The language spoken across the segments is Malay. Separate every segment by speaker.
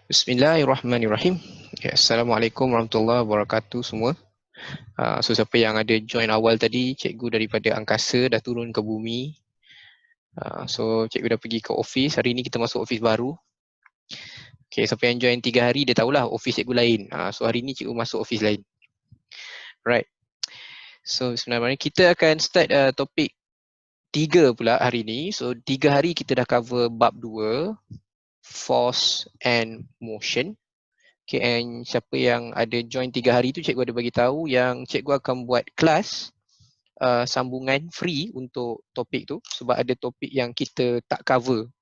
Speaker 1: Bismillahirrahmanirrahim. Ya, Assalamualaikum warahmatullahi wabarakatuh semua. So siapa yang ada join awal tadi, cikgu daripada angkasa dah turun ke bumi. So cikgu dah pergi ke office. Hari ni kita masuk office baru. Okay, siapa yang join 3 hari dia tahulah office cikgu lain. So hari ni cikgu masuk office lain. Right. So sebenarnya kita akan start topik 3 pula hari ni. So 3 hari kita dah cover bab 2, force and motion. Okay, and siapa yang ada join 3 hari tu, cikgu ada bagi tahu yang cikgu akan buat kelas sambungan free untuk topik tu sebab ada topik yang kita tak cover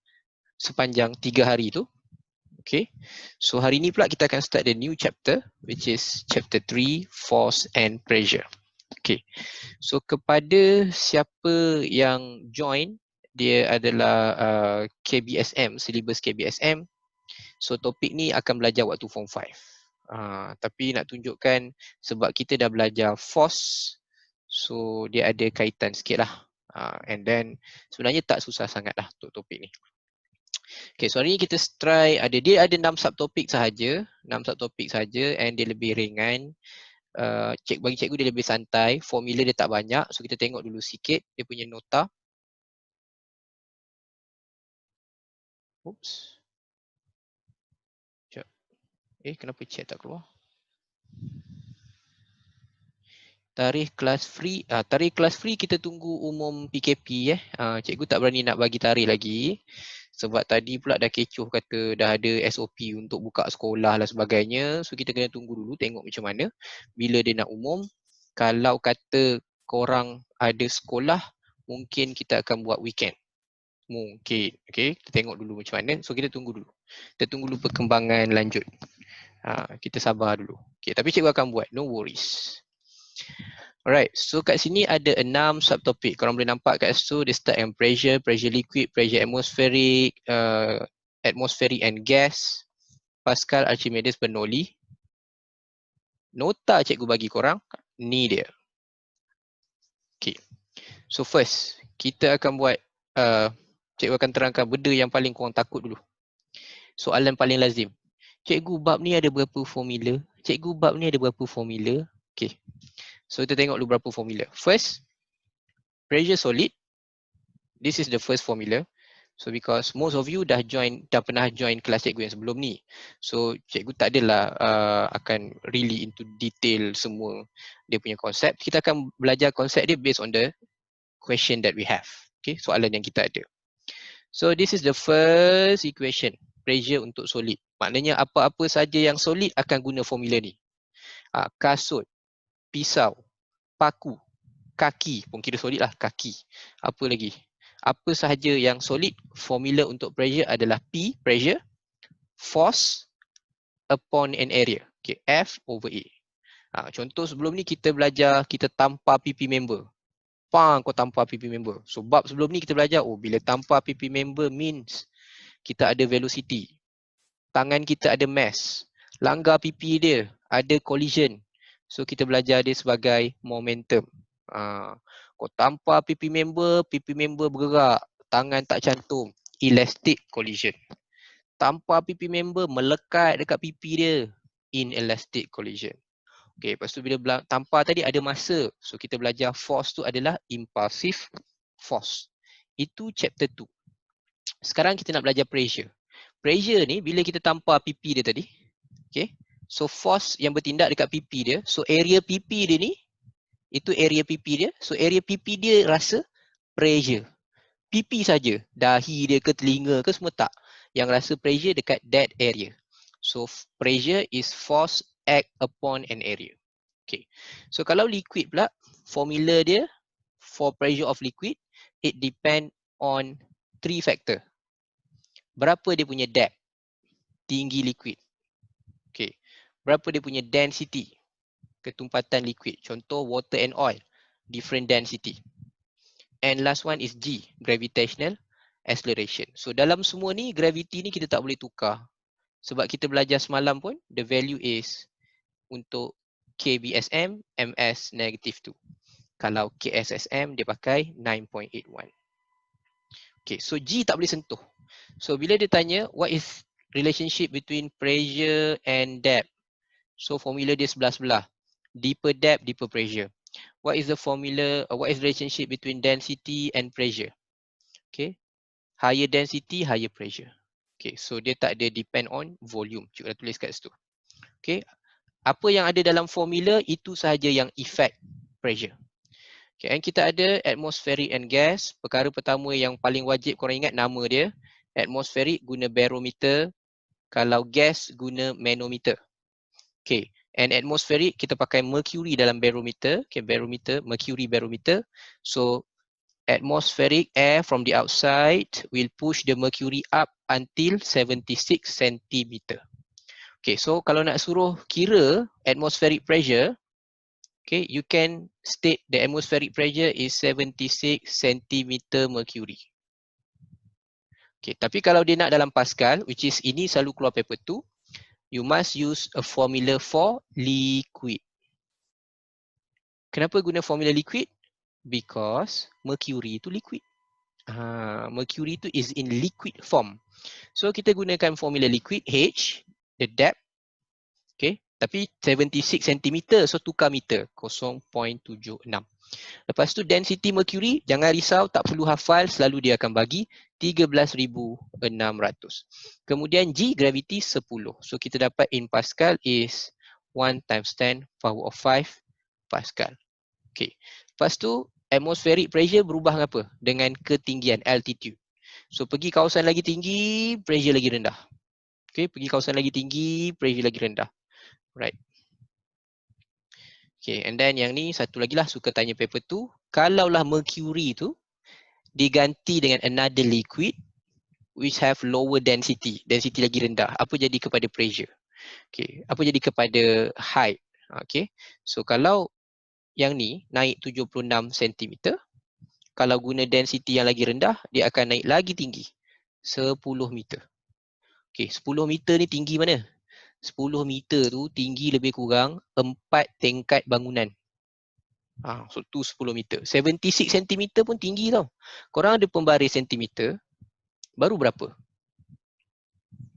Speaker 1: sepanjang 3 hari tu. Okay, so hari ni pula kita akan start the new chapter which is chapter 3, force and pressure. Okay, so kepada siapa yang join, dia adalah KBSM, syllabus KBSM. So topik ni akan belajar waktu form 5. Tapi nak tunjukkan sebab kita dah belajar force, so dia ada kaitan sikit lah. And then sebenarnya tak susah sangat lah untuk topik ni. Okay, so hari ni kita try, dia ada 6 subtopik sahaja, 6 subtopik sahaja, and dia lebih ringan. Bagi cikgu dia lebih santai, formula dia tak banyak, so kita tengok dulu sikit dia punya nota. Oops. Kenapa chat tak keluar? Tarikh kelas free kita tunggu umum PKP . Cikgu tak berani nak bagi tarikh lagi sebab tadi pula dah kecoh kata dah ada SOP untuk buka sekolah lah sebagainya. So kita kena tunggu dulu tengok macam mana bila dia nak umum. Kalau kata korang ada sekolah, mungkin kita akan buat weekend. Mungkin. Okay, kita tengok dulu macam mana. So kita tunggu dulu. Kita tunggu dulu perkembangan lanjut. Kita sabar dulu. Okay, tapi cikgu akan buat, no worries. Alright, so kat sini ada 6 subtopik. Korang boleh nampak kat situ dia start dengan pressure, pressure liquid, pressure atmospheric, atmospheric and gas, Pascal, Archimedes, Bernoulli. Nota cikgu bagi korang, ni dia. Okay, so first, kita akan buat, cikgu akan terangkan benda yang paling korang takut dulu. Soalan paling lazim. Cikgu, bab ni ada berapa formula? Cikgu, bab ni ada berapa formula? Okay, so kita tengok dulu berapa formula. First, pressure solid. This is the first formula. So because most of you dah pernah join kelas cikgu yang sebelum ni. So cikgu tak adalah akan really into detail semua dia punya konsep. Kita akan belajar konsep dia based on the question that we have. Okay, soalan yang kita ada. So this is the first equation, pressure untuk solid. Maknanya apa-apa saja yang solid akan guna formula ni. Kasut, pisau, paku, kaki pun kira solid lah, kaki. Apa lagi? Apa sahaja yang solid, formula untuk pressure adalah P, pressure, force upon an area. Okay, F over A. Contoh sebelum ni kita belajar, kita tampar PP member. Kau tampar PP member. So bab sebelum ni kita belajar, bila tampar PP member means kita ada velocity. Tangan kita ada mass. Langgar PP dia, ada collision. So kita belajar dia sebagai momentum. Kau tampar PP member bergerak, tangan tak cantum, elastic collision. Tampar PP member melekat dekat PP dia, inelastic collision. Okay, lepas tu bila tampar tadi ada masa, so kita belajar force tu adalah impulsive force. Itu chapter 2. Sekarang kita nak belajar pressure. Pressure ni bila kita tampar PP dia tadi, okay, so force yang bertindak dekat PP dia, so area PP dia ni, itu area PP dia. So area PP dia rasa pressure. PP saja, dahi dia ke telinga ke semua tak. Yang rasa pressure dekat that area. So pressure is force act upon an area. Okay. So kalau liquid pula, formula dia for pressure of liquid, it depend on 3 factor. Berapa dia punya depth, tinggi liquid. Okay. Berapa dia punya density, ketumpatan liquid. Contoh water and oil, different density. And last one is G, gravitational acceleration. So dalam semua ni, gravity ni kita tak boleh tukar. Sebab kita belajar semalam pun, the value is untuk KBSM, MS -2. Kalau KSSM, dia pakai 9.81. Okay, so G tak boleh sentuh. So bila dia tanya, what is relationship between pressure and depth. So formula dia sebelah-sebelah. Deeper depth, deeper pressure. What is the formula, what is the relationship between density and pressure? Okay. Higher density, higher pressure. Okay, so dia tak ada depend on volume. Cik dah tulis kat situ. Okay. Apa yang ada dalam formula itu sahaja yang effect pressure. Okay, and kita ada atmospheric and gas. Perkara pertama yang paling wajib korang ingat nama dia. Atmospheric guna barometer. Kalau gas guna manometer. Okay, and atmospheric kita pakai mercury dalam barometer. Okay, barometer, mercury barometer. So atmospheric air from the outside will push the mercury up until 76 cm. Okay, so kalau nak suruh kira atmospheric pressure, okay, you can state the atmospheric pressure is 76 cm mercury. Okay, tapi kalau dia nak dalam Pascal, which is ini selalu keluar paper 2, you must use a formula for liquid. Kenapa guna formula liquid? Because mercury itu liquid. Mercury itu is in liquid form. So kita gunakan formula liquid H, the depth. Okay, tapi 76 cm, so tukar meter 0.76. Lepas tu density mercury, jangan risau, tak perlu hafal, selalu dia akan bagi 13,600. Kemudian G, gravity 10. So kita dapat in Pascal is 1 times 10 power of 5 Pascal. Okay. Lepas tu atmospheric pressure berubah dengan apa? Dengan ketinggian, altitude. So pergi kawasan lagi tinggi, pressure lagi rendah. Okay, pergi kawasan lagi tinggi, pressure lagi rendah. Right. Okay, and then yang ni satu lagi lah suka tanya paper tu. Kalaulah mercury tu diganti dengan another liquid which have lower density, density lagi rendah, apa jadi kepada pressure? Okay, apa jadi kepada height? Okay, so kalau yang ni naik 76 cm, kalau guna density yang lagi rendah, dia akan naik lagi tinggi, 10 meter. Okay, 10 meter ni tinggi mana? 10 meter tu tinggi lebih kurang 4 tingkat bangunan. So tu 10 meter. 76 cm pun tinggi tau. Korang ada pembaris sentimeter, baru berapa?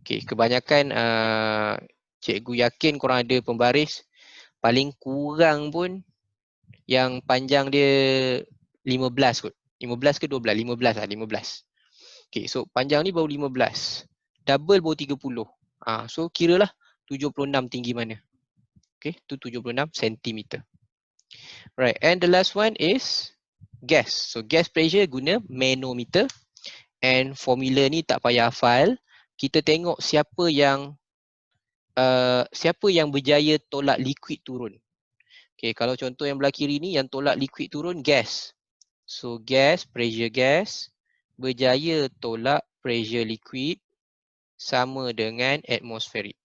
Speaker 1: Okay, kebanyakan cikgu yakin korang ada pembaris paling kurang pun yang panjang dia 15 kot. 15 ke 12? 15 lah, 15. Okay, so panjang ni baru 15. Double baru 30. So kiralah 76 tinggi mana. Okay, tu 76 cm. Right, and the last one is gas. So gas pressure guna manometer. And formula ni tak payah hafal. Kita tengok siapa yang berjaya tolak liquid turun. Okay, kalau contoh yang belah kiri ni yang tolak liquid turun, gas. So gas, pressure gas berjaya tolak pressure liquid sama dengan atmospheric.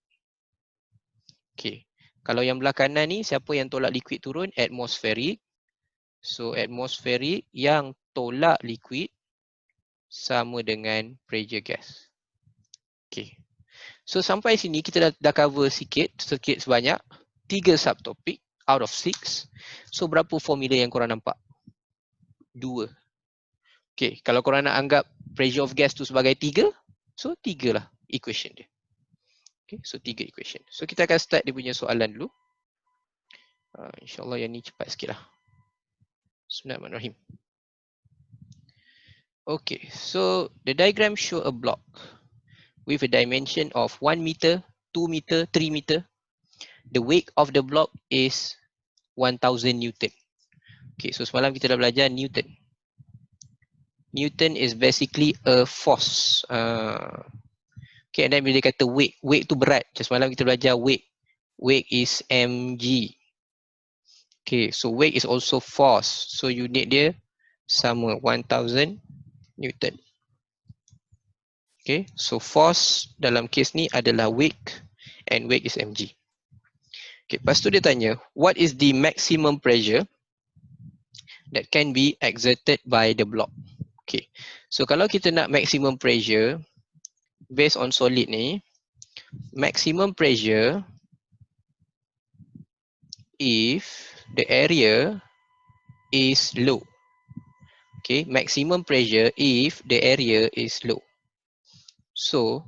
Speaker 1: Okay, kalau yang belah kanan ni siapa yang tolak liquid turun? Atmospheric. So atmospheric yang tolak liquid sama dengan pressure gas. Okay, so sampai sini kita dah cover sikit sebanyak 3 subtopik out of 6. So berapa formula yang korang nampak? 2. Okay, kalau korang nak anggap pressure of gas tu sebagai 3, so 3 lah equation dia. Okay, so 3 equation. So kita akan start dia punya soalan dulu. InsyaAllah yang ni cepat sikit lah. Bismillahirrahmanirrahim. Okay, so the diagram show a block with a dimension of 1 meter, 2 meter, 3 meter. The weight of the block is 1000 Newton. Okay, so semalam kita dah belajar Newton. Newton is basically a force. Okay, and then bila dia kata weight, weight tu berat. Macam semalam kita belajar weight. Weight is mg. Okay, so weight is also force. So unit dia sama 1000 Newton. Okay, so force dalam case ni adalah weight and weight is mg. Okay, lepas tu dia tanya, what is the maximum pressure that can be exerted by the block? Okay, so kalau kita nak maximum pressure based on solid ni, maximum pressure if the area is low. Okay, maximum pressure if the area is low. So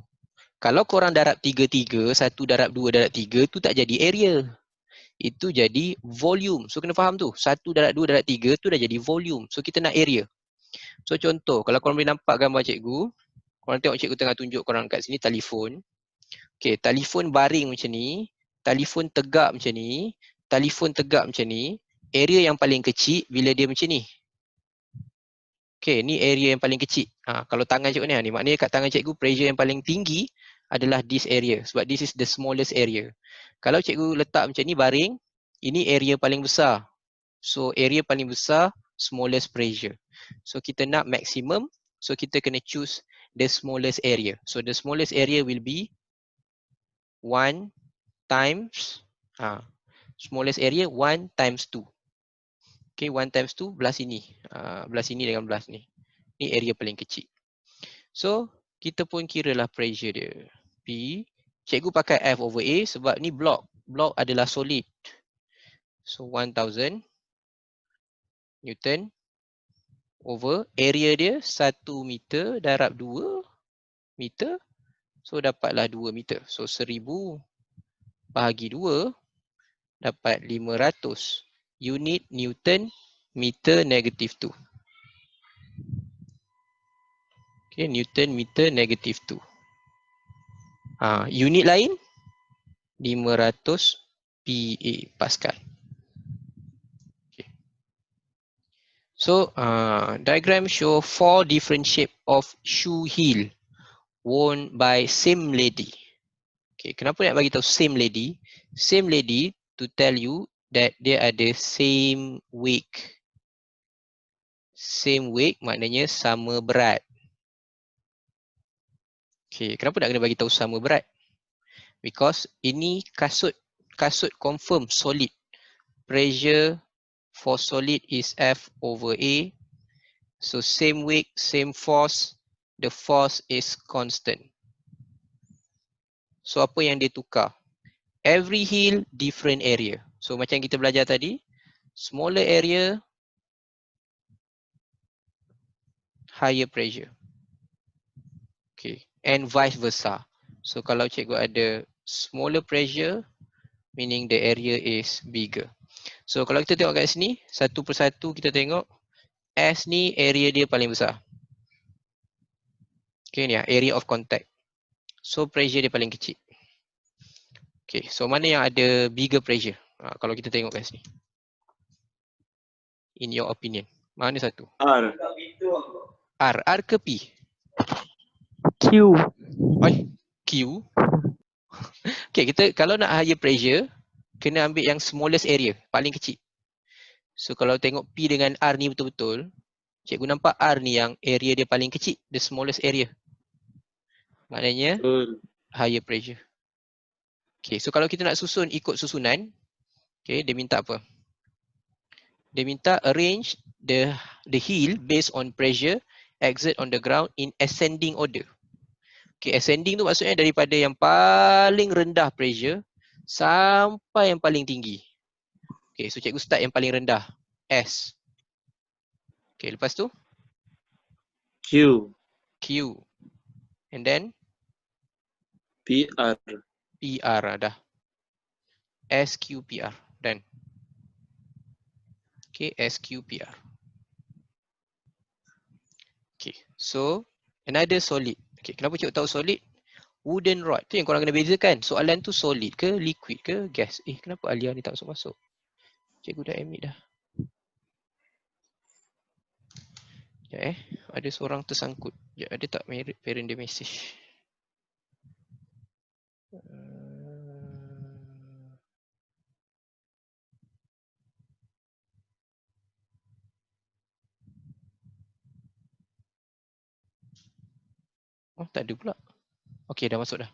Speaker 1: Kalau korang darab 3, 1 darab 2 darab 3 tu tak jadi area. Itu jadi volume. So kena faham tu. 1 darab 2 darab 3 tu dah jadi volume. So kita nak area. So contoh, kalau korang boleh nampak gambar cikgu, korang tengok cikgu tengah tunjuk korang kat sini telefon. Okay, telefon baring macam ni, telefon tegak macam ni, telefon tegak macam ni. Area yang paling kecil bila dia macam ni. Okay, ni area yang paling kecil. Kalau tangan cikgu ni, maknanya kat tangan cikgu pressure yang paling tinggi adalah this area. Sebab this is the smallest area. Kalau cikgu letak macam ni baring, ini area paling besar. So area paling besar, smallest pressure. So kita nak maximum, so kita kena choose the smallest area. So the smallest area will be 1 times, smallest area 1 times 2. Okay, 1 times 2 belah sini. Belah sini dengan belah sini. Ni area paling kecil. So, kita pun kira lah pressure dia. P. Cikgu pakai F over A sebab ni block. Block adalah solid. So, 1000 Newton over area dia 1 meter darab 2 meter. So, dapatlah 2 meter. So, 1000 bahagi 2 dapat 500 unit Newton meter negatif 2. Okay, Newton meter negatif 2. Unit lain 500 PA Pascal. Okay. So diagram show 4 different shape of shoe heel worn by same lady. Okay, kenapa nak bagi tahu same lady? Same lady to tell you that dia ada same weight. Same weight maknanya sama berat. Okay, kenapa nak kena bagi tahu sama berat? Because ini kasut confirm solid. Pressure for solid is F over A. So same weight, same force. The force is constant. So apa yang dia tukar? Every heel different area. So macam kita belajar tadi, smaller area, higher pressure. Okay, and vice versa. So kalau cikgu ada smaller pressure, meaning the area is bigger. So kalau kita tengok kat sini, satu persatu kita tengok S ni area dia paling besar. Okay ni area of contact. So pressure dia paling kecil. Okay, so mana yang ada bigger pressure? Kalau kita tengok kat sini. In your opinion, mana satu?
Speaker 2: R.
Speaker 1: R ke P?
Speaker 3: Q.
Speaker 1: Q. Okay, kita kalau nak higher pressure, kena ambil yang smallest area, paling kecil. So kalau tengok P dengan R ni betul-betul, cikgu nampak R ni yang area dia paling kecil, the smallest area. Maknanya higher pressure. Okay, so kalau kita nak susun ikut susunan, okay, dia minta apa? Dia minta arrange the heel based on pressure exert on the ground in ascending order. Okay, ascending tu maksudnya daripada yang paling rendah pressure sampai yang paling tinggi. Okay, so cikgu start yang paling rendah, S. Okay, lepas tu?
Speaker 2: Q.
Speaker 1: Q. And then?
Speaker 2: PR.
Speaker 1: PR dah. SQPR. Done. Okay, SQPR. Okay, so another solid. Okay, kenapa cikgu tahu solid? Wooden rod. Tu yang korang kena bezakan. Soalan tu solid ke, liquid ke, gas. Kenapa Alia ni tak masuk-masuk? Cikgu dah admit dah. Sekejap ada seorang tersangkut. Sekejap, ada tak parent dia message? Oh, tak ada pula. Okay, dah masuk dah.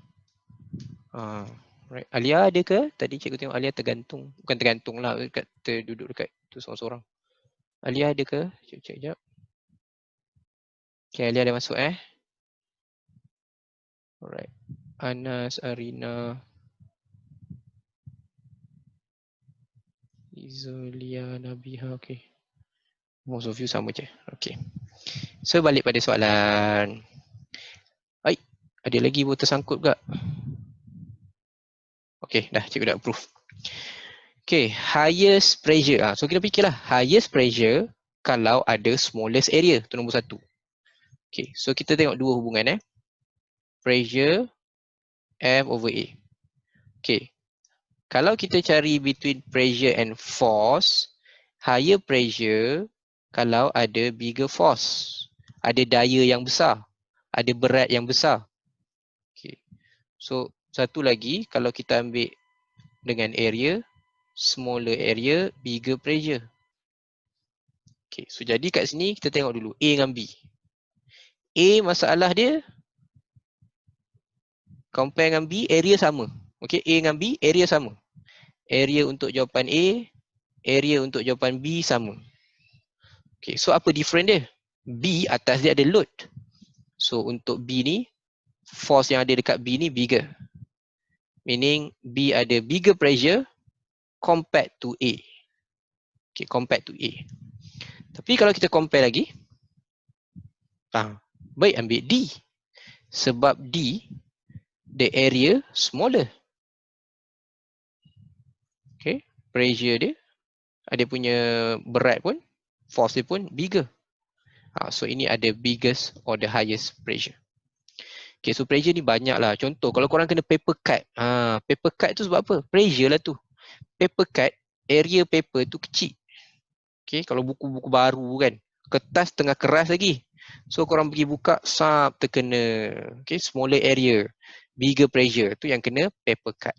Speaker 1: Right. Alia ada ke? Tadi cikgu tengok Alia tergantung. Bukan tergantung lah, terduduk dekat tu seorang-seorang. Alia ada ke? Cek sekejap. Okay, Alia dah masuk Alright. Anas, Arina, Izulia, Nabiha, okay. Most of you sama je. Okay. So balik pada soalan. Ada lagi pun tersangkut juga. Okay, dah cikgu dah approve. Okay, highest pressure. So kita fikirlah highest pressure kalau ada smallest area. Itu nombor 1. Okay, so kita tengok dua hubungan pressure F over A. Okay, kalau kita cari between pressure and force, higher pressure kalau ada bigger force. Ada daya yang besar. Ada berat yang besar. Okay, so satu lagi kalau kita ambil dengan area, smaller area, bigger pressure. Okay, so jadi kat sini kita tengok dulu A dengan B. A masalah dia compare dengan B, area sama. Okay, A dengan B, area sama. Area untuk jawapan A, area untuk jawapan B sama. Okay, so apa different dia? B atas dia ada load. So untuk B ni, force yang ada dekat B ni bigger. Meaning B ada bigger pressure compared to A. Okay, compared to A. Tapi kalau kita compare lagi, baik ambil D. Sebab D, the area smaller. Okay, pressure dia, ada punya berat pun, force dia pun bigger. So ini ada biggest or the highest pressure. Okay, so pressure ni banyak lah. Contoh, kalau korang kena paper cut. Paper cut tu sebab apa? Pressure lah tu. Paper cut, area paper tu kecil. Okay, kalau buku-buku baru kan, kertas tengah keras lagi. So korang pergi buka, terkena. Okay, smaller area, bigger pressure. Tu yang kena paper cut.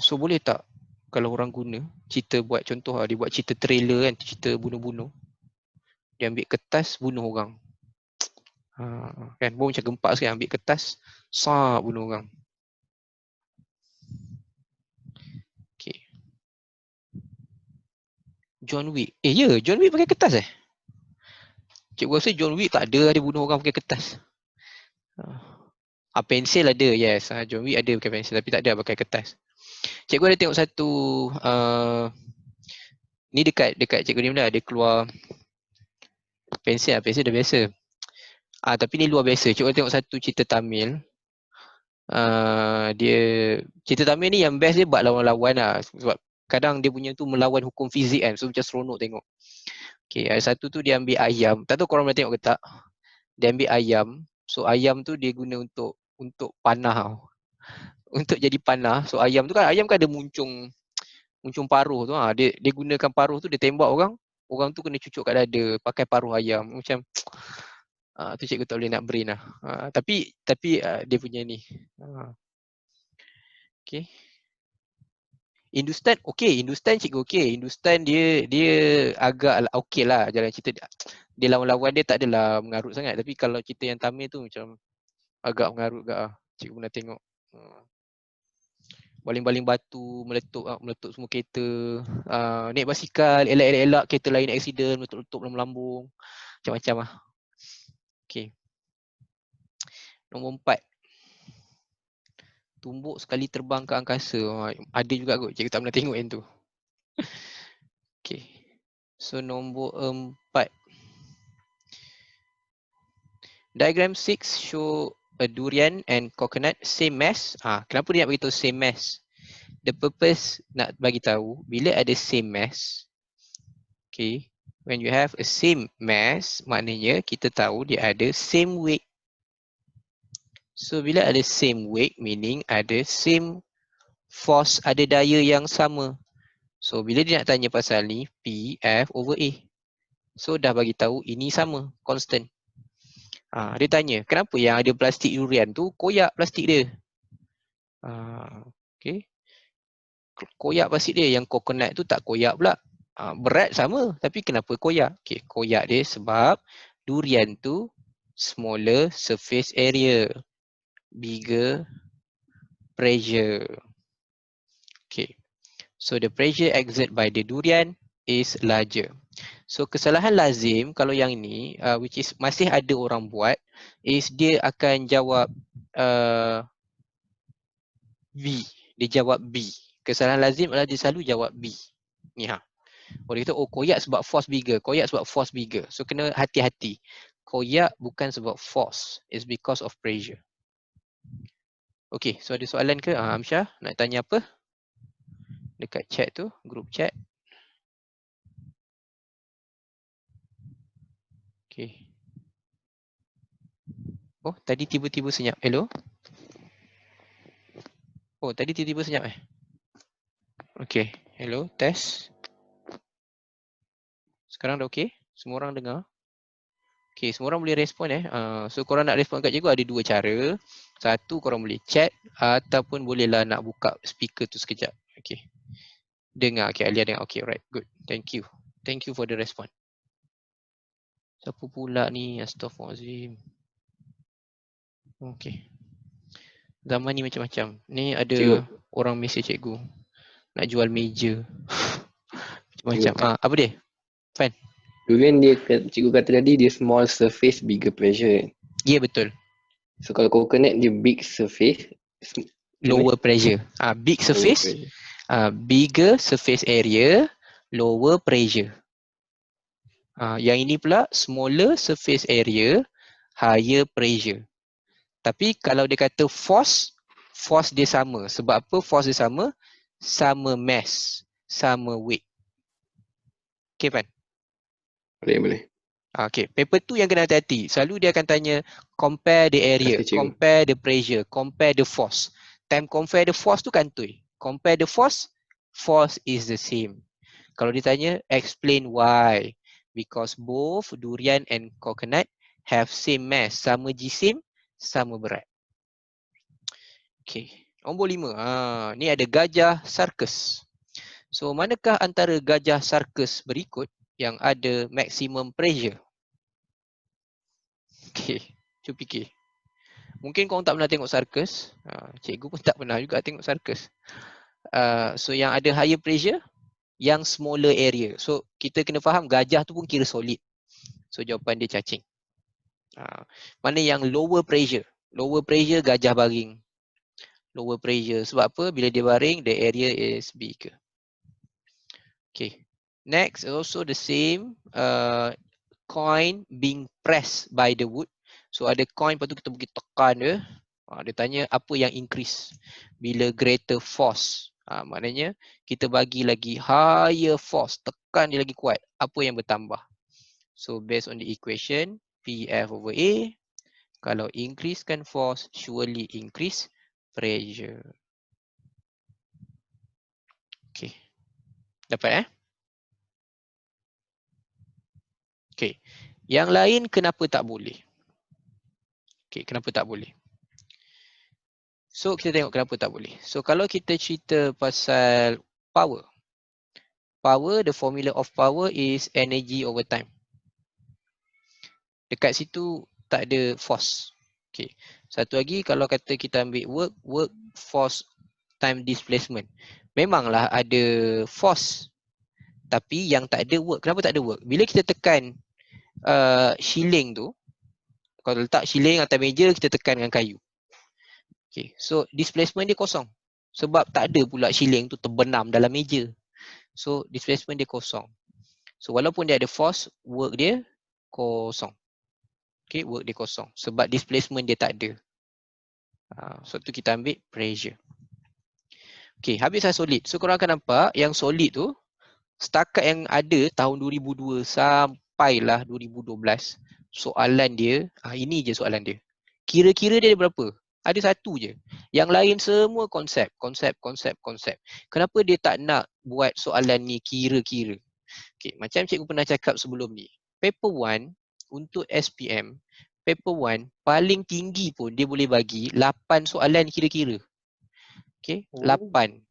Speaker 1: So boleh tak kalau orang guna cerita buat contoh dia buat cerita trailer kan, cerita bunuh-bunuh. Dia ambil kertas bunuh orang. Kan bom macam gempak sekali, ambil kertas bunuh orang. Okay. John Wick. John Wick pakai kertas Cikgu rasa John Wick tak ada dia bunuh orang pakai kertas. Pensil ada, yes. John Wick ada pakai pensil tapi tak ada pakai kertas. Cikgu ada tengok satu ni dekat cikgu ni benda, dia keluar pensil dah biasa. Tapi ni luar biasa. Cikgu tengok satu cerita Tamil. Dia cerita Tamil ni yang best dia buat lawan-lawan lah. Sebab kadang dia punya tu melawan hukum fizik kan. So macam seronok tengok. Okay, ada satu tu dia ambil ayam. Tak tahu korang pernah tengok ke tak? Dia ambil ayam. So ayam tu dia guna untuk panah. Untuk jadi panah. So ayam tu kan ada muncung paruh tu. Dia gunakan paruh tu, dia tembak orang. Orang tu kena cucuk kat dada pakai paruh ayam. Macam tu cikgu tak boleh nak brain lah. Tapi dia punya ni. Okay. Hindustan okey, Hindustan cikgu okey. Hindustan dia agak okey lah jalan cerita dia lawan-lawan dia tak adalah mengarut sangat. Tapi kalau cerita yang Tamil tu macam agak mengarut gak cikgu pernah tengok. Baling-baling batu, meletup semua kereta. Naik basikal, elak-elak kereta lain accident, meletup-letup melambung. Macam-macam lah. Okey. Nombor 4. Tumbuk sekali terbang ke angkasa. Ada juga kot, cikgu tak pernah tengok yang tu. Okay. So nombor 4. Diagram 6 show a durian and coconut same mass. Kenapa dia nak beritahu same mass? The purpose nak bagi tahu bila ada same mass. Okay. When you have a same mass, maknanya kita tahu dia ada same weight. So bila ada same weight, meaning ada same force, ada daya yang sama. So bila dia nak tanya pasal ni, P, F over A. So dah bagi tahu ini sama, constant. Dia tanya, kenapa yang ada plastik durian tu koyak plastik dia? Okay. Koyak plastik dia, yang coconut tu tak koyak pula. Berat sama, tapi kenapa koyak? Okay, koyak dia sebab durian tu smaller surface area, bigger pressure. Okay. So the pressure exerted by the durian is larger. So kesalahan lazim kalau yang ni which is masih ada orang buat is dia akan jawab B. Dia jawab B. Kesalahan lazim adalah dia selalu jawab B. Ni Dia kata koyak sebab force bigger, koyak sebab force bigger. So kena hati-hati. koyak bukan sebab force, it's because of pressure. Okay, so ada soalan ke? Amsyah nak tanya apa? Dekat chat tu, group chat. Okay. Oh, tadi tiba-tiba senyap. Hello? Oh, tadi tiba-tiba senyap Okay, hello, test. Sekarang dah okay? Semua orang dengar? Okay, semua orang boleh respon So korang nak respon kat cikgu ada dua cara. Satu, korang boleh chat ataupun bolehlah nak buka speaker tu sekejap. Okay. Dengar, okay, Alia dengar. Okay, alright, good. Thank you. Thank you for the response. Siapa pula ni? Astaghfirullahaladzim. Okay. Zaman ni macam-macam. Ni ada
Speaker 4: Cikgu.
Speaker 1: orang mesej cikgu. Nak jual meja. Macam-macam. Apa dia?
Speaker 4: Dulu kan cikgu kata tadi dia small surface, bigger pressure.
Speaker 1: Ya, yeah, betul.
Speaker 4: So kalau coconut dia big surface,
Speaker 1: Lower pressure. Big surface, bigger surface area, lower pressure. Yang ini pula smaller surface area, higher pressure. Tapi kalau dia kata force, force dia sama. Sebab apa force dia sama? Sama mass, sama weight. Okay, Pan?
Speaker 4: Boleh.
Speaker 1: Okay, paper tu yang kena hati-hati. Selalu dia akan tanya compare the area, compare the pressure, compare the force. Time compare the force tu kantoi. Compare the force, force is the same. Kalau dia tanya explain why. Because both durian and coconut have same mass, sama jisim, sama berat. Okay, nombor 5. Ni ada gajah sarkas. So manakah antara gajah sarkas berikut yang ada maximum pressure? Okay, cuba fikir. Mungkin korang tak pernah tengok sarkas. Cikgu pun tak pernah juga tengok sarkas. So yang ada higher pressure, yang smaller area. So kita kena faham gajah tu pun kira solid. So jawapan dia cacing. Mana yang lower pressure? Lower pressure gajah baring. Lower pressure. Sebab apa? Bila dia baring, the area is bigger. Okay. Next, also the same. Coin being pressed by the wood. So ada coin, lepas tu kita pergi tekan dia. Dia tanya apa yang increase bila greater force. Maknanya kita bagi lagi higher force, tekan dia lagi kuat. Apa yang bertambah? So based on the equation, PF over A. Kalau increasekan force, surely increase pressure. Okay. Dapat Okay. Yang lain kenapa tak boleh? Okay, kenapa tak boleh? So kita tengok kenapa tak boleh. So kalau kita cerita pasal power. Power, the formula of power is energy over time. Dekat situ tak ada force. Okay. Satu lagi kalau kata kita ambil work, force, time displacement. Memanglah ada force. Tapi yang tak ada work. Kenapa tak ada work? Bila kita tekan shilling tu, kalau letak shilling atas meja, kita tekan dengan kayu. Okay. So displacement dia kosong. Sebab tak ada pula shilling tu terbenam dalam meja. So displacement dia kosong. So walaupun dia ada force, work dia kosong. Okay, work dia kosong. Sebab displacement dia tak ada. So tu kita ambil pressure. Okay, habis saya solid. So korang akan nampak yang solid tu, setakat yang ada tahun 2002 sampailah 2012, soalan dia, ini je soalan dia. Kira-kira dia ada berapa? Ada satu je. Yang lain semua konsep. Kenapa dia tak nak buat soalan ni kira-kira? Okay, macam cikgu pernah cakap sebelum ni. Paper 1 untuk SPM, paper 1 paling tinggi pun dia boleh bagi 8 soalan kira-kira. Okay, 8.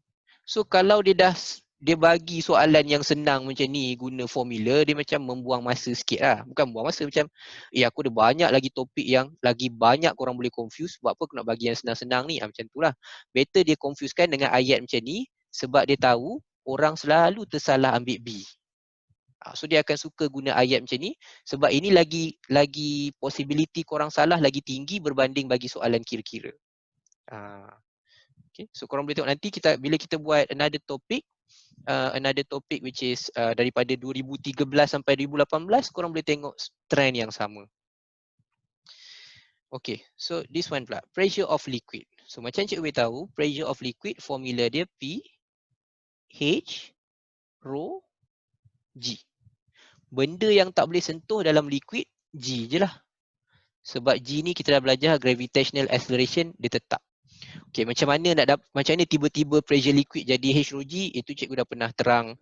Speaker 1: So kalau dia bagi soalan yang senang macam ni guna formula, dia macam membuang masa sikit lah. Bukan buang masa, macam aku ada banyak lagi topik yang lagi banyak korang boleh confuse. Sebab apa aku nak bagi yang senang-senang ni? Macam tu lah. Better dia confusekan dengan ayat macam ni. Sebab dia tahu orang selalu tersalah ambil B. So dia akan suka guna ayat macam ni. Sebab ini lagi possibility korang salah lagi tinggi berbanding bagi soalan kira-kira. Okay. So korang boleh tengok nanti bila kita buat another topic which is daripada 2013 sampai 2018, korang boleh tengok trend yang sama. Okay, so this one pula, pressure of liquid. So macam cikgu beritahu, pressure of liquid formula dia P, H, rho, G. Benda yang tak boleh sentuh dalam liquid, G je lah. Sebab G ni kita dah belajar gravitational acceleration, dia tetap. Okay, macam mana tiba-tiba pressure liquid jadi H rho G, itu cikgu dah pernah terang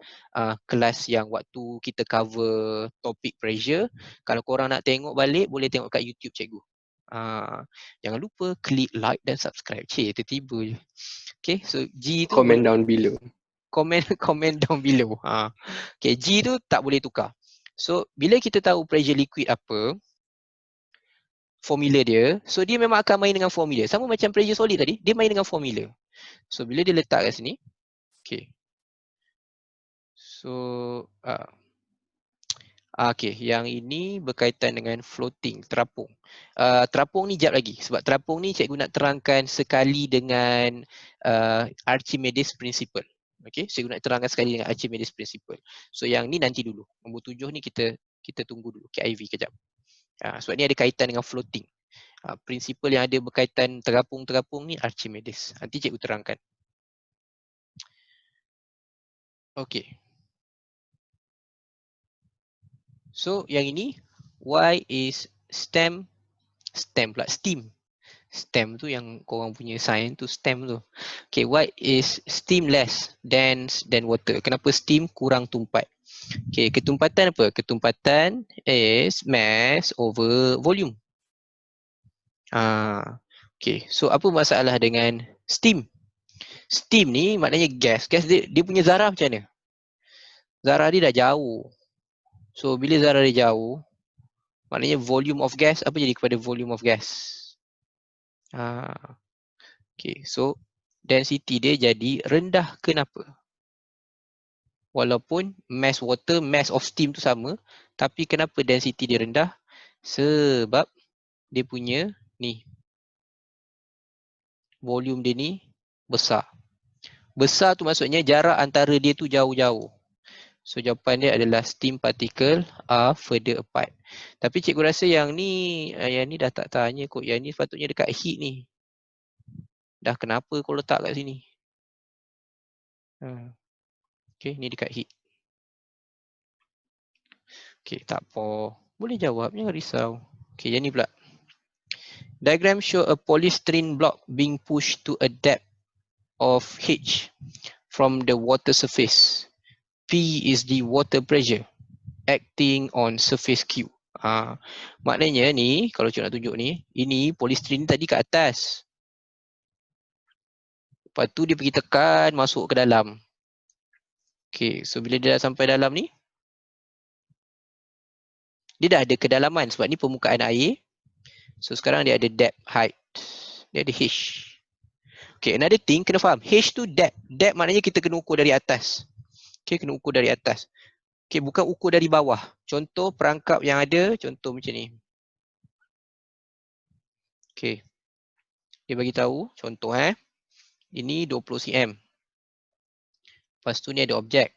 Speaker 1: kelas yang waktu kita cover topik pressure. Kalau korang nak tengok balik, boleh tengok kat YouTube cikgu. Jangan lupa klik like dan subscribe. Tiba-tiba je. Okay, so G tu
Speaker 4: Comment down below.
Speaker 1: comment down below. Okay, G tu tak boleh tukar. So, bila kita tahu pressure liquid apa, formula dia, so dia memang akan main dengan formula. Sama macam pressure solid tadi, dia main dengan formula. So, bila dia letak kat sini, okay. So, okay, yang ini berkaitan dengan floating, terapung. Terapung ni jap lagi. Sebab terapung ni cikgu nak terangkan sekali dengan Archimedes Principle. Okay, cikgu nak terangkan sekali dengan Archimedes Principle. So, yang ni nanti dulu. Nombor 7 ni kita tunggu dulu. KIV kejap. Sebab ni ada kaitan dengan floating. Prinsipal yang ada berkaitan terapung-terapung ni Archimedes. Nanti cikgu terangkan. Okay. So yang ini Y is steam pula, steam. Steam tu yang korang punya sign tu, steam tu. Okay, Y is steamless than water. Kenapa steam kurang tumpat? Okay, ketumpatan apa? Ketumpatan is mass over volume. Okay, so apa masalah dengan steam? Steam ni maknanya gas. Gas dia punya zarah macam mana? Zarah dia dah jauh. So bila zarah dia jauh, maknanya volume of gas, apa jadi kepada volume of gas? Okay, so density dia jadi rendah. Kenapa? Walaupun mass water, mass of steam tu sama, tapi kenapa density dia rendah? Sebab dia punya ni, volume dia ni besar. Besar tu maksudnya jarak antara dia tu jauh-jauh. So jawapan dia adalah steam particle are further apart. Tapi cikgu rasa yang ni dah tak tanya kot. Yang ni sepatutnya dekat heat ni. Dah kenapa kau letak kat sini? Okay, ni dekat heat. Okay, tak apa. Boleh jawab, jangan risau. Okay, yang ni pula. Diagram show a polystyrene block being pushed to a depth of H from the water surface. P is the water pressure acting on surface Q. Maknanya ni, kalau cikgu nak tunjuk ni, ini polystyrene tadi kat atas. Lepas tu dia pergi tekan masuk ke dalam. Okay, so bila dia dah sampai dalam ni, dia dah ada kedalaman sebab ni permukaan air. So sekarang dia ada depth, height. Dia ada H. Okay, another thing kena faham. H tu depth. Depth maknanya kita kena ukur dari atas. Okay, kena ukur dari atas. Okay, bukan ukur dari bawah. Contoh perangkap yang ada, contoh macam ni. Okay. Dia bagi tahu, contoh ini 20 cm. Lepas tu ni ada objek.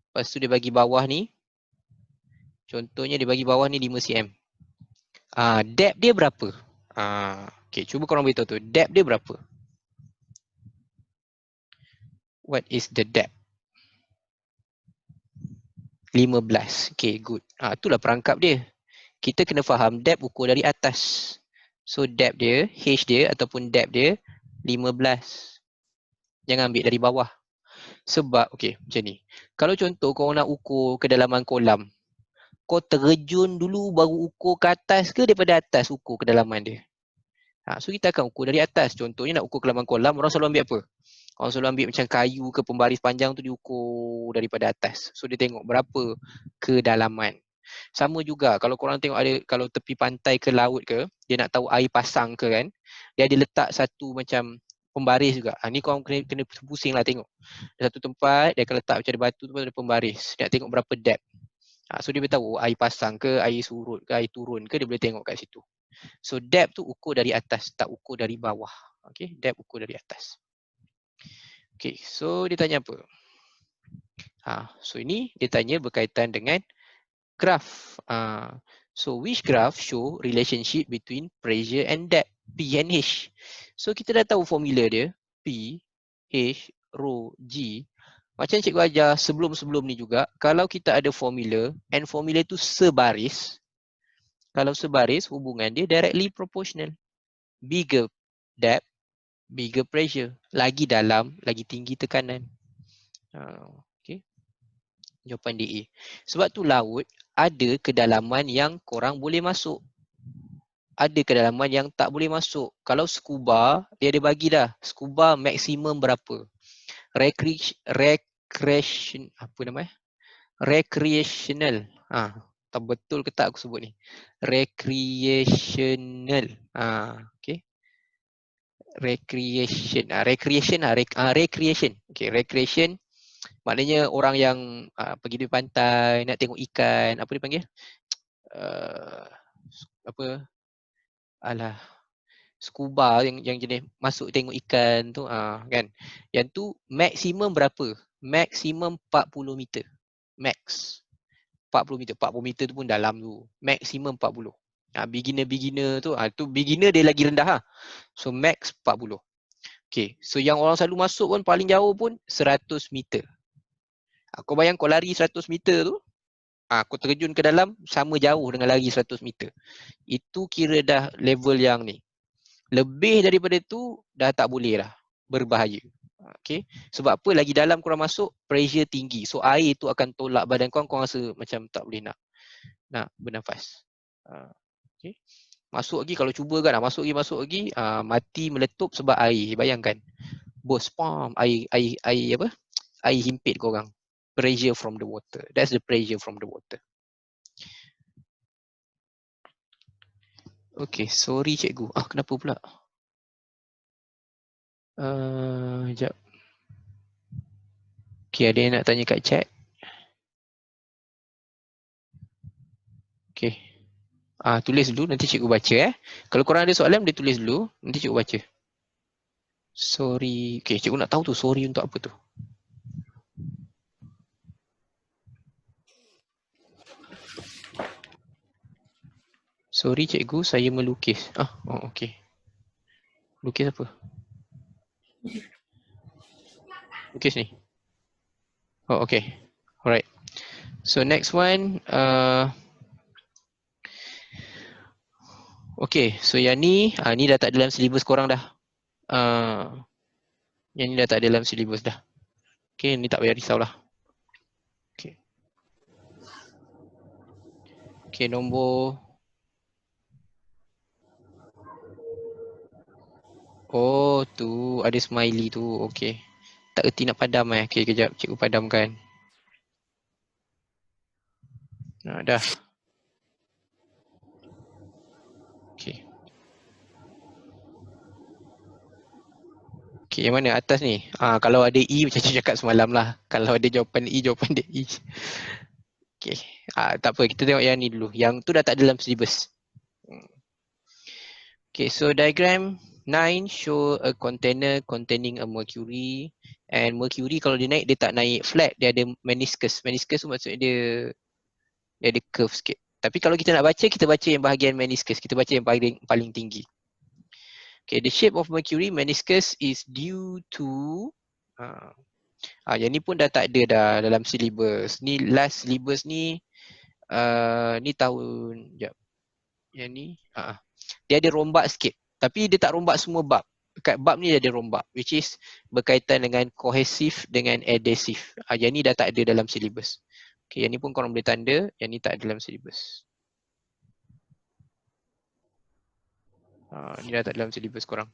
Speaker 1: Lepas tu dia bagi bawah ni. Contohnya dia bagi bawah ni 5 cm. Depth dia berapa? Okay, cuba korang beritahu tu. Depth dia berapa? What is the depth? 15. Okay, good. Itulah perangkap dia. Kita kena faham depth ukur dari atas. So depth dia, H dia ataupun depth dia 15. Jangan ambil dari bawah. Sebab, okay, macam ni. Kalau contoh kau nak ukur kedalaman kolam, kau terjun dulu baru ukur ke atas ke daripada atas ukur kedalaman dia? So kita akan ukur dari atas. Contohnya nak ukur kedalaman kolam, orang selalu ambil apa? Orang selalu ambil macam kayu ke pembaris panjang tu diukur daripada atas. So dia tengok berapa kedalaman. Sama juga kalau korang tengok ada, kalau tepi pantai ke laut ke, dia nak tahu air pasang ke kan, dia ada letak satu macam pembaris juga. Ni korang kena pusing lah tengok. Ada satu tempat, dia akan letak macam ada batu tu ada pembaris. Dia nak tengok berapa depth. So dia boleh tahu air pasang ke, air surut ke, air turun ke, dia boleh tengok kat situ. So depth tu ukur dari atas, tak ukur dari bawah. Okay, depth ukur dari atas. Okay, so dia tanya apa? So ini dia tanya berkaitan dengan graf. So which graph show relationship between pressure and depth? P and H. So kita dah tahu formula dia. P, H, rho, G. Macam cikgu ajar sebelum-sebelum ni juga. Kalau kita ada formula and formula tu sebaris. Kalau sebaris hubungan dia directly proportional. Bigger depth, bigger pressure. Lagi dalam, lagi tinggi tekanan. Okay. Jawapan DA. Sebab tu laut ada kedalaman yang korang boleh masuk. Ada kedalaman yang tak boleh masuk. Kalau scuba, dia ada bagi dah. Scuba maksimum berapa? Recreational. Tak betul ke tak aku sebut ni? Recreational. Okay. Recreation. Recreation. Okay, recreation. Maknanya orang yang pergi di pantai, nak tengok ikan, apa dipanggil? Scuba yang jenis masuk tengok ikan tu, kan. Yang tu maksimum berapa? Maksimum 40 meter. Max 40 meter. 40 meter tu pun dalam tu. Maksimum 40. Beginner tu, tu beginner dia lagi rendah . So max 40. Okay, so yang orang selalu masuk pun paling jauh pun 100 meter. Kau bayang kau lari 100 meter tu, kau terjun ke dalam sama jauh dengan lari 100 meter. Itu kira dah level yang ni. Lebih daripada tu dah tak boleh dah, berbahaya. Okay. Sebab apa? Lagi dalam korang masuk, pressure tinggi. So air tu akan tolak badan korang rasa macam tak boleh nak bernafas. Okay. Masuk lagi, kalau cuba kan, masuk lagi, mati meletup sebab air. Bayangkan. Bos, air apa? Air himpit korang. Pressure from the water. That's the pressure from the water. Okay, sorry cikgu. Kenapa pula? Sekejap. Okay, ada yang nak tanya kat chat? Okay. Tulis dulu, nanti cikgu baca . Kalau korang ada soalan, dia tulis dulu. Nanti cikgu baca. Sorry. Okay, cikgu nak tahu tu sorry untuk apa tu. Sorry cikgu, saya melukis. Okay. Lukis apa? Lukis ni? Okay. Alright. So next one. Okay, so yang ni, ni dah tak dalam silibus korang dah. Yang ni dah tak dalam silibus dah. Okay, ni tak payah risaulah. Okay. Okay, nombor. Oh, tu ada smiley tu. Okay. Tak erti nak padam . Okay, kejap cikgu padamkan. Dah. Okay. Okay, yang mana? Atas ni? Kalau ada E macam cikgu cakap semalam lah. Kalau ada jawapan E, jawapan dia E. Okay. Tak apa, kita tengok yang ni dulu. Yang tu dah tak dalam silibus. Okay, so diagram 9 show a container containing a mercury. And mercury kalau dia naik, dia tak naik flat. Dia ada meniscus. Meniscus tu maksudnya dia ada curve sikit. Tapi kalau kita nak baca, kita baca yang bahagian meniscus. Kita baca yang paling tinggi. Okay, the shape of mercury meniscus is due to yang ni pun dah tak ada dah dalam silibus. Ni last silibus ni ni tahun yang ni dia ada rombak sikit. Tapi dia tak rombak semua bab. Dekat bab ni dia ada rombak, which is berkaitan dengan cohesive dengan adhesive. Yang ni dah tak ada dalam silibus. Okay, yang ni pun korang boleh tanda, yang ni tak ada dalam silibus. Ni dah tak dalam silibus korang.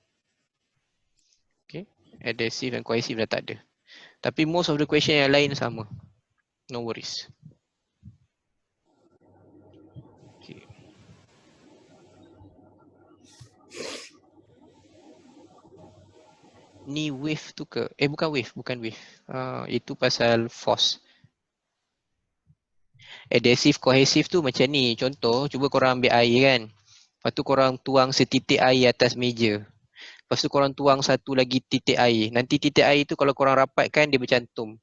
Speaker 1: Okay, adhesive dan cohesive dah tak ada. Tapi most of the question yang lain sama. No worries. Okay. Ni wave tu ke? Bukan wave. Itu pasal force. Adhesive, cohesive tu macam ni. Contoh, cuba korang ambil air kan. Lepas tu korang tuang setitik air atas meja. Lepas tu korang tuang satu lagi titik air. Nanti titik air tu kalau korang rapatkan dia bercantum.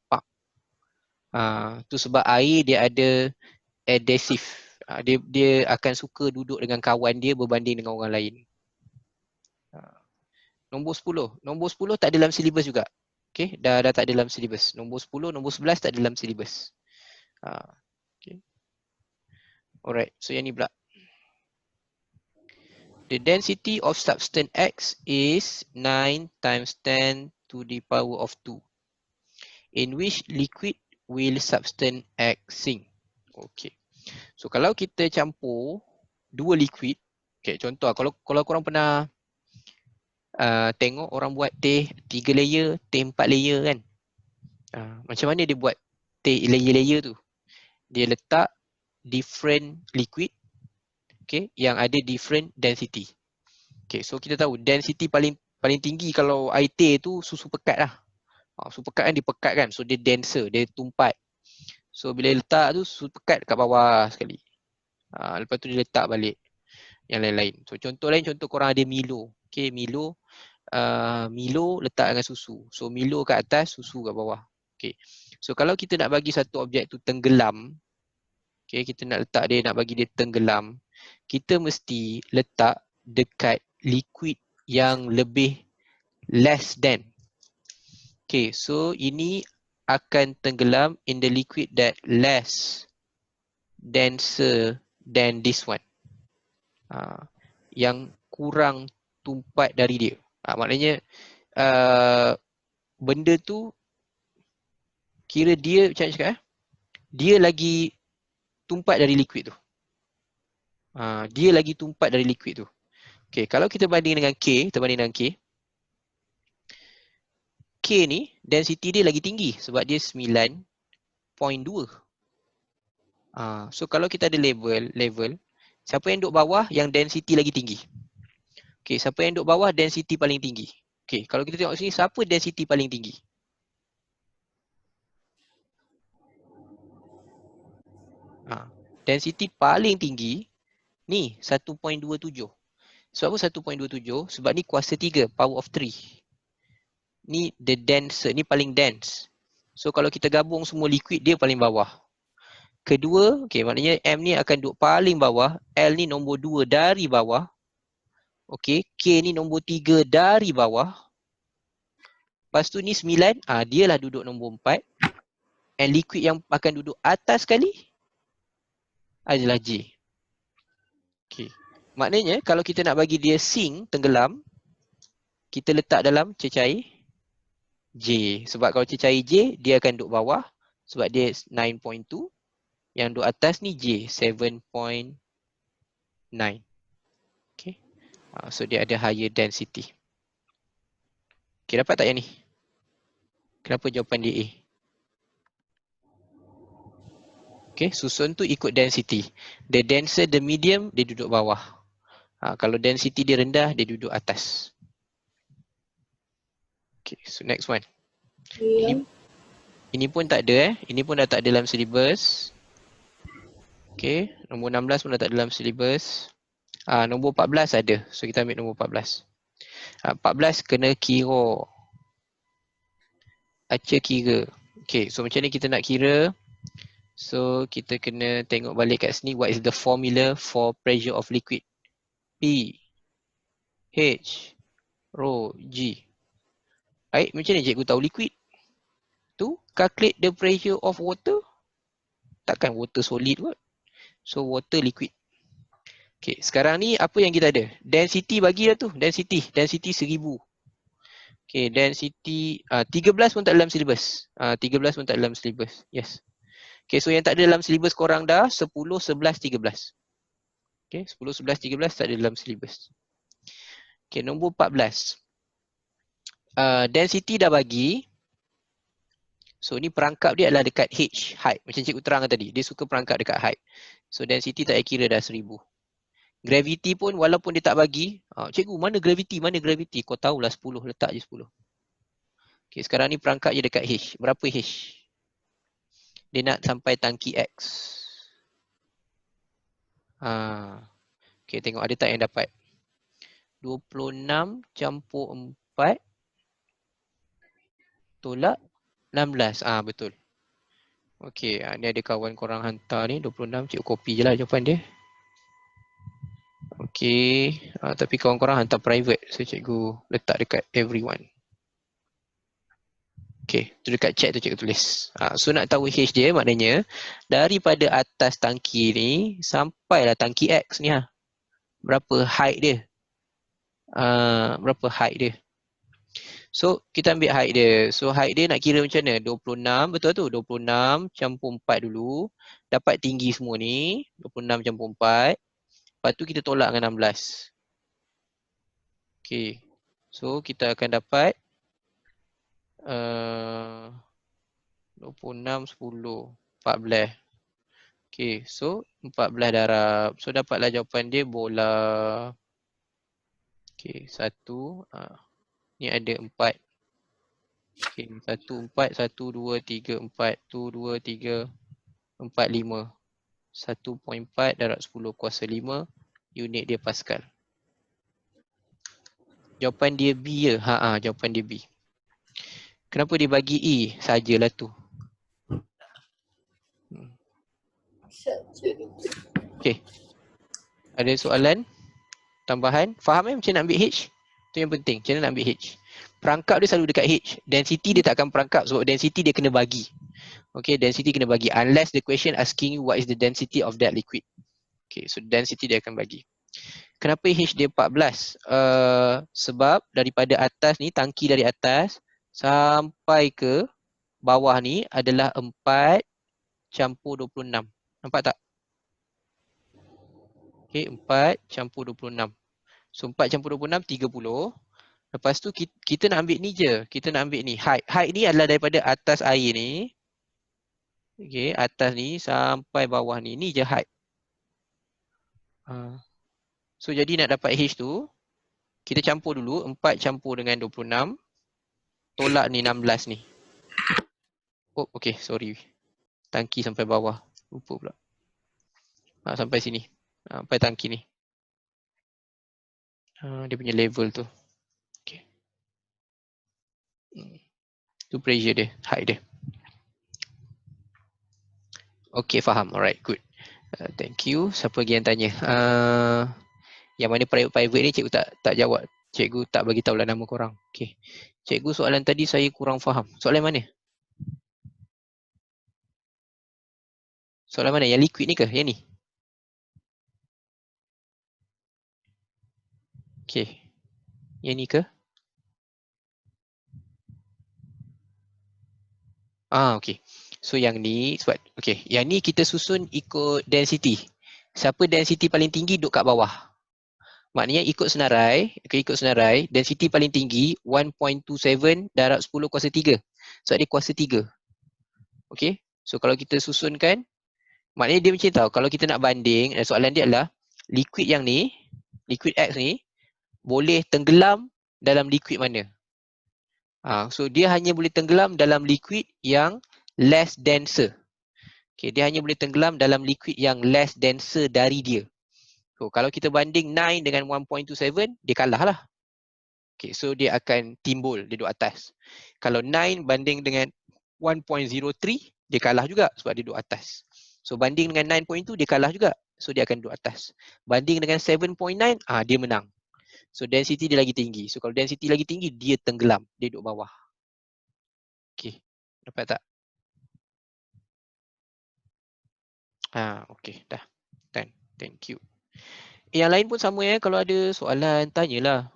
Speaker 1: Tu sebab air dia ada adhesive. Dia akan suka duduk dengan kawan dia berbanding dengan orang lain. Nombor 10. Nombor 10 tak ada dalam silibus juga. Okay, dah tak ada dalam silibus. Nombor 10, nombor 11 tak ada dalam silibus. Okay. Alright, so yang ni pula. The density of substance X is 9 times 10 to the power of 2. In which liquid will substance X sink? Okay. So kalau kita campur dua liquid, okay, contoh kalau korang pernah tengok orang buat teh 3 layer, teh 4 layer kan. Macam mana dia buat teh layer-layer tu? Dia letak different liquid, okay, yang ada different density. Okay, so kita tahu density paling tinggi kalau air teh tu susu pekat lah. Susu pekat kan dia pekat kan, so dia denser, dia tumpat. So bila letak tu susu pekat kat bawah sekali. Lepas tu dia letak balik yang lain-lain. So contoh lain, contoh korang ada Milo. Okay, Milo letak dengan susu. So Milo kat atas, susu kat bawah. Okay. So kalau kita nak bagi satu objek tu tenggelam, okay, kita nak letak dia, nak bagi dia tenggelam, kita mesti letak dekat liquid yang lebih less than. Okay, so ini akan tenggelam in the liquid that less denser than this one. Yang kurang tumpat dari dia. Maknanya benda tu kira dia macam mana cakap dia lagi tumpat dari liquid tu. Dia lagi tumpat dari liquid tu. Okay, kalau kita banding dengan K, kita banding dengan K. K ni density dia lagi tinggi sebab dia 9.2. So kalau kita ada level, siapa yang duduk bawah yang density lagi tinggi? Okay, siapa yang duduk bawah density paling tinggi? Okay, kalau kita tengok sini, siapa density paling tinggi? Density paling tinggi ni 1.27. Sebab apa 1.27? Sebab ni kuasa 3, power of 3. Ni the denser, ni paling dense. So kalau kita gabung semua liquid, dia paling bawah. Kedua, okay, maknanya M ni akan duduk paling bawah, L ni nombor 2 dari bawah. Okay, K ni nombor 3 dari bawah. Lepas tu ni 9, dia lah duduk nombor 4. And liquid yang akan duduk atas sekali adalah J. Okay. Maknanya kalau kita nak bagi dia sink, tenggelam, kita letak dalam cecair J. Sebab kalau cecair J, dia akan duduk bawah. Sebab dia 9.2. Yang duduk atas ni J, 7.9. Okay. So dia ada higher density. Okay, dapat tak yang ni? Kenapa jawapan dia A? Okay, susun tu ikut density. The denser, the medium, dia duduk bawah. Kalau density dia rendah, dia duduk atas. Okay, so next one. Ini pun tak ada Ini pun dah tak ada dalam silibus. Okay, nombor 16 pun dah tak ada dalam silibus. Nombor 14 ada. So kita ambil nombor 14. 14 kena kira. Aca kira. Okay, so macam ni kita nak kira. So kita kena tengok balik kat sini. What is the formula for pressure of liquid? P H rho G. Baik, macam ni cikgu tahu liquid? Tu calculate the pressure of water. Takkan water solid kot. So water liquid. Okay, sekarang ni apa yang kita ada? Density bagi dah tu. Density 1000. Okay, density 13 pun tak dalam silibus. 13 pun tak dalam silibus. Yes. Okay, so yang tak ada dalam silibus korang dah 10, 11, 13. Okay, 10, 11, 13 tak ada dalam silibus. Okay, nombor 14. Density dah bagi. So ni perangkap dia adalah dekat H, height. Macam cikgu terangkan tadi. Dia suka perangkap dekat height. So density tak kira dah 1000. Gravity pun walaupun dia tak bagi. Cikgu mana gravity? Mana gravity? Kau tahulah 10. Letak je 10. Okay, sekarang ni perangkap je dekat H. Berapa H? Dia nak sampai tangki X. Okay, tengok ada tak yang dapat. 26 campur 4 tolak 16. Betul. Okey, ni ada kawan korang hantar ni 26, cikgu copy je lah jawapan dia. Okey, tapi kawan korang hantar private, so cikgu letak dekat everyone. Okey, tu dekat chat tu cikgu tulis. So nak tahu H dia maknanya daripada atas tangki ni sampailah tangki X ni berapa height dia? Berapa height dia? So kita ambil height dia. So height dia nak kira macam mana? 26, betul tu? 26 campur 4 dulu. Dapat tinggi semua ni. 26 campur 4. Lepas tu kita tolak dengan 16. Okay. So kita akan dapat 26, 10, 14. Okay. So 14 darab. So dapatlah jawapan dia bola. Okay. 1. Ni ada 4. Okay, 1, 4, 1, 2, 3, 4, 1, 2, 3, 4, 5. 1.4 darab 10 kuasa 5, unit dia Pascal. Jawapan dia B je? Jawapan dia B. Kenapa dia bagi E? Sajalah tu. Okay. Ada soalan? Tambahan? Faham macam nak ambil H? Tu yang penting, macam mana nak ambil H. Perangkap dia selalu dekat H. Density dia tak akan perangkap sebab density dia kena bagi. Okay, density kena bagi. Unless the question asking you what is the density of that liquid. Okay, so density dia akan bagi. Kenapa H dia 14? Sebab daripada atas ni, tangki dari atas sampai ke bawah ni adalah 4 campur 26. Nampak tak? Okay, 4 campur 26. So 4 campur 26, 30. Lepas tu kita nak ambil ni je. Kita nak ambil ni. Height. Height ni adalah daripada atas air ni. Okay, atas ni sampai bawah ni. Ni je height. So jadi nak dapat H tu, kita campur dulu. 4 campur dengan 26. Tolak ni 16 ni. Oh, okay, sorry. Tangki sampai bawah. Lupa pula. Sampai sini. Sampai tangki ni. Dia punya level tu. Okay. Tu pressure dia, height dia. Okay, faham. Alright, good. Thank you. Siapa lagi yang tanya? Yang mana private ni cikgu tak jawab. Cikgu tak bagi tahu lah nama korang. Okay. Cikgu, soalan tadi saya kurang faham. Soalan mana? Soalan mana? Yang liquid ni ke? Yang ni? Okay. Yang ni ke? Okay. So yang ni, sebab okay, yang ni kita susun ikut density. Siapa density paling tinggi duduk kat bawah. Maknanya ikut senarai, density paling tinggi 1.27 darab 10 kuasa 3. Sebab dia kuasa 3. Okay. So kalau kita susunkan, maknanya dia macam tahu, kalau kita nak banding, soalan dia adalah liquid yang ni, liquid X ni boleh tenggelam dalam liquid mana? So dia hanya boleh tenggelam dalam liquid yang less denser. Okay, dia hanya boleh tenggelam dalam liquid yang less denser dari dia. So kalau kita banding 9 dengan 1.27, dia kalah lah. Okay, so dia akan timbul, dia duduk atas. Kalau 9 banding dengan 1.03, dia kalah juga sebab dia duduk atas. So banding dengan 9.2, dia kalah juga. So dia akan duduk atas. Banding dengan 7.9, dia menang. So density dia lagi tinggi. So kalau density lagi tinggi, dia tenggelam, dia duduk bawah. Okay, dapat tak? Okay, dah. Done. Thank you. Yang lain pun sama ya, kalau ada soalan, tanyalah.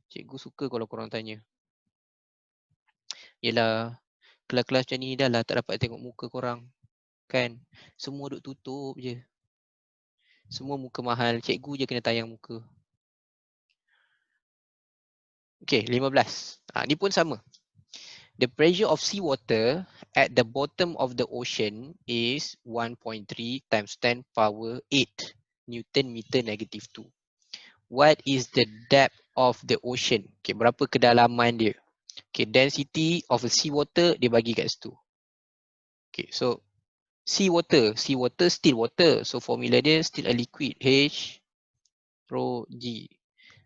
Speaker 1: Cikgu suka kalau korang tanya. Yelah, kelas-kelas macam ni dah lah tak dapat tengok muka korang. Kan? Semua duk tutup je. Semua muka mahal, cikgu je kena tayang muka. Okay, 15. Ni pun sama. The pressure of seawater at the bottom of the ocean is 1.3 times 10 power 8 Newton meter negative 2. What is the depth of the ocean? Okay, berapa kedalaman dia? Okay, density of the seawater dia bagi kat situ. Okay, so seawater still water. So formula dia still a liquid, H rho G.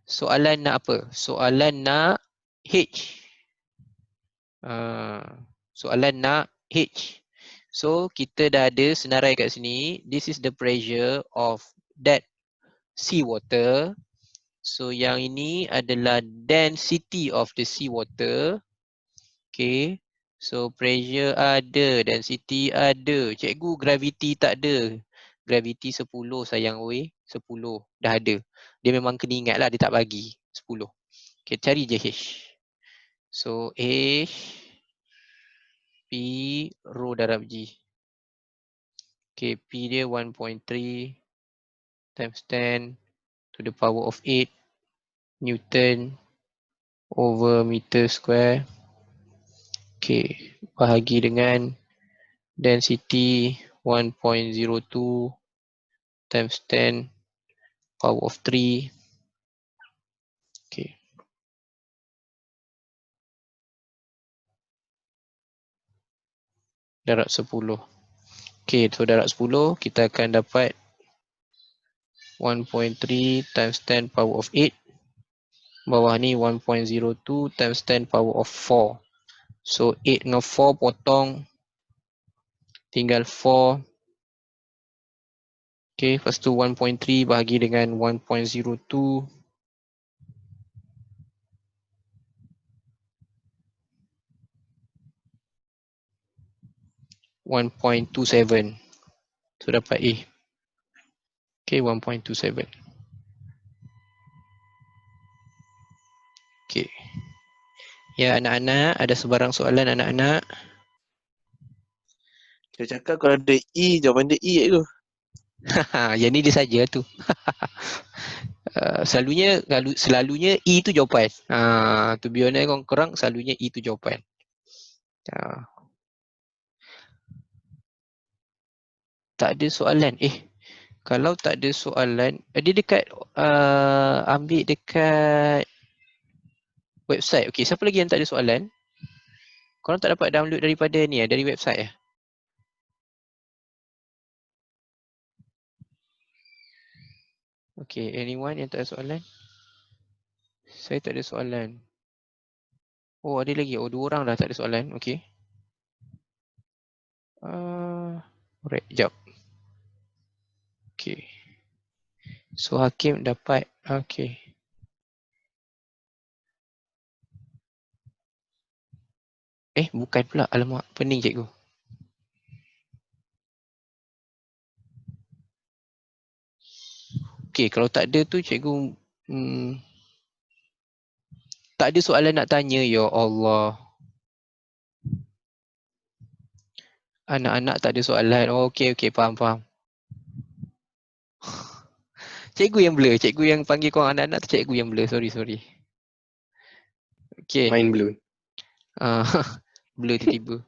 Speaker 1: Soalan nak apa? Soalan nak H. Soalan nak H. So kita dah ada senarai kat sini. This is the pressure of that seawater. So yang ini adalah density of the seawater. Okay. So pressure ada, density ada. Cikgu gravity tak ada. Gravity 10 sayang oi. 10 dah ada. Dia memang kena ingat lah, dia tak bagi 10. Okay, cari je H. So H P rho darab G. Okay, P dia 1.3 times 10 to the power of 8 Newton over meter square. Okay, bahagi dengan density 1.02 times 10 power of 3. Okay. Darat 10. Okay, so darat 10 kita akan dapat 1.3 times 10 power of 8. Bawah ni 1.02 times 10 power of 4. So 8 dengan 4 potong. Tinggal 4. Okay, lepas tu 1.3 bahagi dengan 1.02. .27. So dapat A. Okay, 1.27. Okay. Ya anak-anak, ada sebarang soalan anak-anak?
Speaker 2: Dia cakap kalau ada E, jawapan dia E tu.
Speaker 1: Yang ni dia saja tu. Selalunya E tu jawapan. To be honest korang selalunya E tu jawapan. Tak ada soalan. Kalau tak ada soalan, dia dekat ambil dekat website. Okey, siapa lagi yang tak ada soalan? Korang tak dapat download daripada ni dari website . Okey, anyone yang tak ada soalan? Saya tak ada soalan. Oh, ada lagi. Oh, 2 orang dah tak ada soalan. Okey. Alright, jap. Okey. So Hakim dapat okey. Bukan pula. Alamak, pening cikgu. Okey, kalau tak ada tu cikgu tak ada soalan nak tanya, ya Allah. Anak-anak tak ada soalan. Oh, okey, faham. Cikgu yang blur. Cikgu yang panggil korang anak-anak tu cikgu yang blur. Sorry. Okey.
Speaker 4: Mind blown.
Speaker 1: Blur tiba-tiba.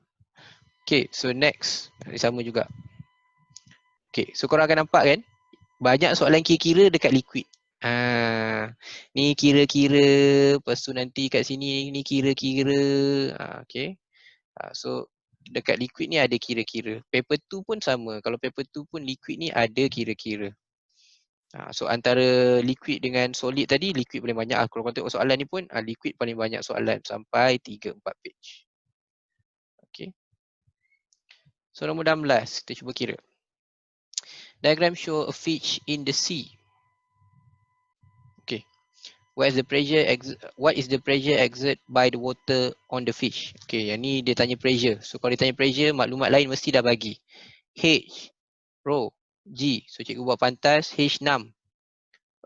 Speaker 1: Okay, so next. Sama juga. Okay, so korang akan nampak kan? Banyak soalan kira-kira dekat liquid. Ni kira-kira. Lepas tu nanti kat sini ni kira-kira. Okay. So dekat liquid ni ada kira-kira. Paper 2 pun sama. Kalau paper 2 pun liquid ni ada kira-kira. So antara liquid dengan solid tadi, liquid paling banyak. Kalau korang tengok soalan ni pun, liquid paling banyak soalan. Sampai 3-4 page. Okay. So nombor 16, kita cuba kira. Diagram show a fish in the sea. Okay. What is the pressure exerted by the water on the fish? Okay, yang ni dia tanya pressure. So kalau dia tanya pressure, maklumat lain mesti dah bagi. H, rho, G. So cikgu buat pantas, H 6,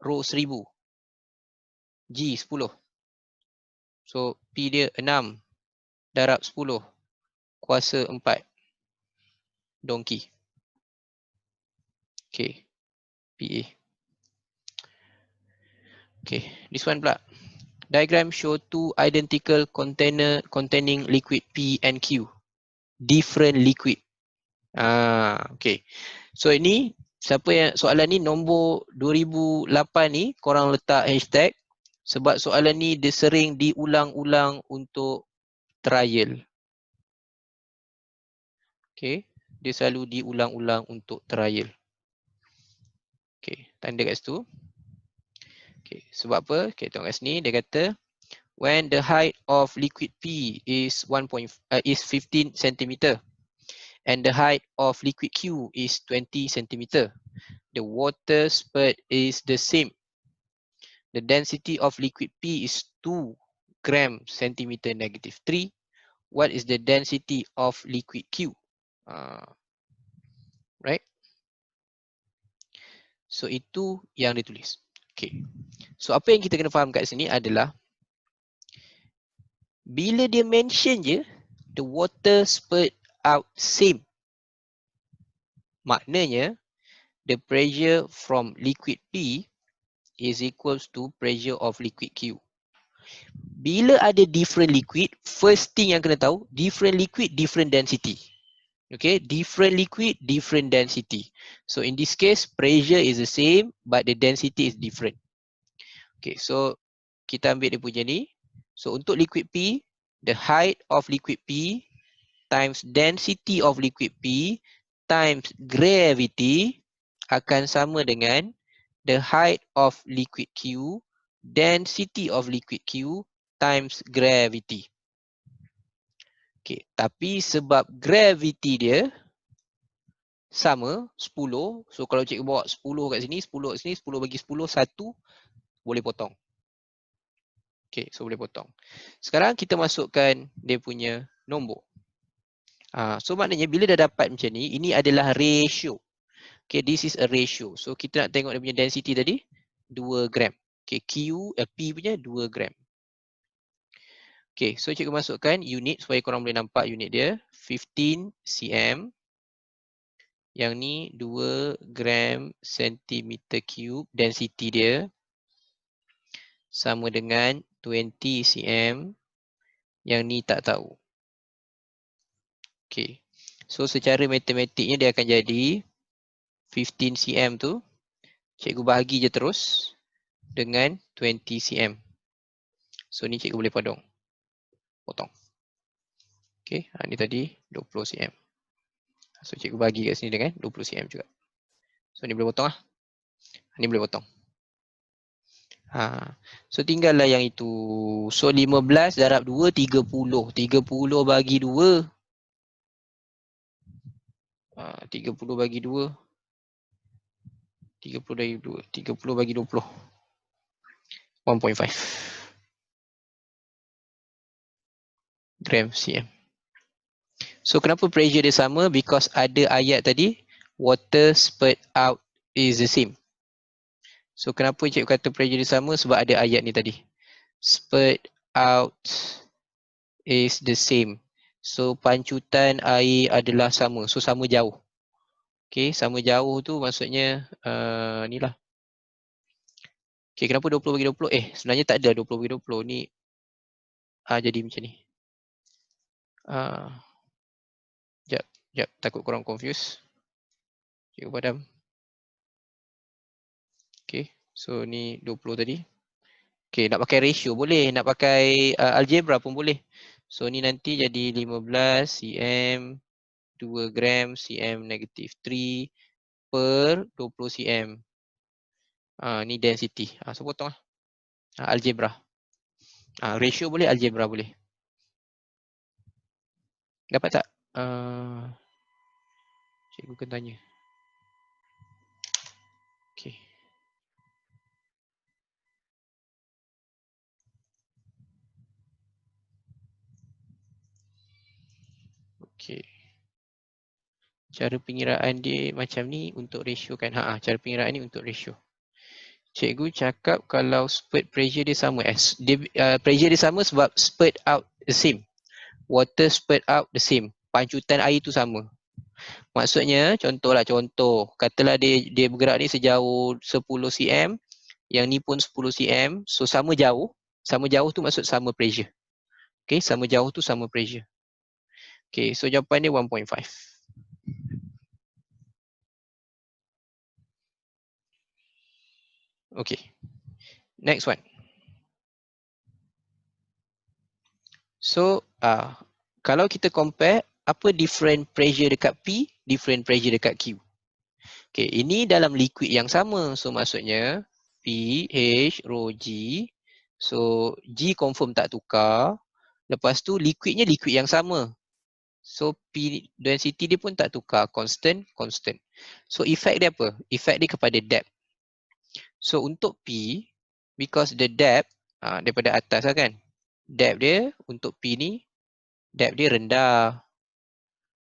Speaker 1: rho 1000, G 10. So P dia 6 darab 10 kuasa 4 donkey. Okay, PA. Okay, this one pula. Diagram show 2 identical container containing liquid P and Q. Different liquid. Okay. So ini, siapa yang soalan ni nombor 2008 ni, korang letak hashtag. Sebab soalan ni dia sering diulang-ulang untuk trial. Okay. Dia selalu diulang-ulang untuk trial. Okay. Tanda kat situ. Okay. Sebab apa? Okay, tengok kat sini. Dia kata, when the height of liquid P is 15 cm and the height of liquid Q is 20 cm. The water spurt is the same. The density of liquid P is 2 gram centimeter negative 3. What is the density of liquid Q? Right? So itu yang ditulis. Okay. So apa yang kita kena faham kat sini adalah bila dia mention je the water spurt out same, maknanya the pressure from liquid P is equals to pressure of liquid Q. Bila ada different liquid, first thing yang kena tahu, different liquid, different density. Okay, different liquid, different density. So in this case, pressure is the same, but the density is different. Okay, so kita ambil dia punya ni. So untuk liquid P, the height of liquid P times density of liquid P times gravity akan sama dengan the height of liquid Q, density of liquid Q times gravity. Okay, tapi sebab gravity dia sama 10, so kalau cikgu bawa 10 kat sini, 10 kat sini, 10 bagi 10, 1 boleh potong. Okay, so boleh potong. Sekarang kita masukkan dia punya nombor. So maknanya bila dah dapat macam ni, ini adalah ratio. Okay, this is a ratio. So kita nak tengok dia punya density tadi, 2 gram. Okay, P punya 2 gram. Okay, so cikgu masukkan unit supaya korang boleh nampak unit dia. 15 cm. Yang ni 2 gram centimeter cube. Density dia sama dengan 20 cm. Yang ni tak tahu. Okay, so secara matematiknya dia akan jadi 15 cm tu cikgu bahagi je terus dengan 20 cm. So ni cikgu boleh potong. Okay, ni tadi 20 cm. So cikgu bagi kat sini dengan 20 cm juga. So ni boleh potong lah. Ni boleh potong. So tinggallah yang itu. So 15 darab 2, 30. 30 bagi 2. 30 bagi 2. 30 bagi 2. 30 bagi 20. 1.5 gram cm. So kenapa pressure dia sama? Because ada ayat tadi, water spurt out is the same. So kenapa cikgu kata pressure dia sama? Sebab ada ayat ni tadi. Spurt out is the same. So pancutan air adalah sama. So sama jauh. Okay, sama jauh tu maksudnya ni lah. Okay, kenapa 20 bagi 20? Sebenarnya tak ada 20 bagi 20. Ni jadi macam ni. Sekejap, takut korang confuse. Cikgu padam. Okay, so ni 20 tadi. Okay, nak pakai ratio boleh, nak pakai algebra pun boleh. So ni nanti jadi 15 cm 2 gram cm negatif 3 per 20 cm. Ni density. So potong lah. Algebra. Ratio boleh, algebra boleh. Dapat tak? Cikgu akan tanya. Okay. Okay. Cara pengiraan dia macam ni untuk ratio kan? Cara pengiraan ni untuk ratio. Cikgu cakap kalau spurt pressure dia sama. Pressure dia sama sebab spurt out the same. Water spurt out the same. Pancutan air tu sama. Maksudnya contoh. Katalah dia bergerak ni sejauh 10 cm. Yang ni pun 10 cm. So sama jauh. Sama jauh tu maksud sama pressure. Okay, sama jauh tu sama pressure. Okay, so jawapan dia 1.5. Okay. Next one. So, kalau kita compare, apa different pressure dekat P, different pressure dekat Q. Okay, ini dalam liquid yang sama. So, maksudnya P, H, rho, G. So, G confirm tak tukar. Lepas tu, liquidnya liquid yang sama. So P density dia pun tak tukar, constant. So effect dia apa? Effect dia kepada depth. So untuk P, because the depth daripada atas lah kan. Depth dia untuk P ni, depth dia rendah.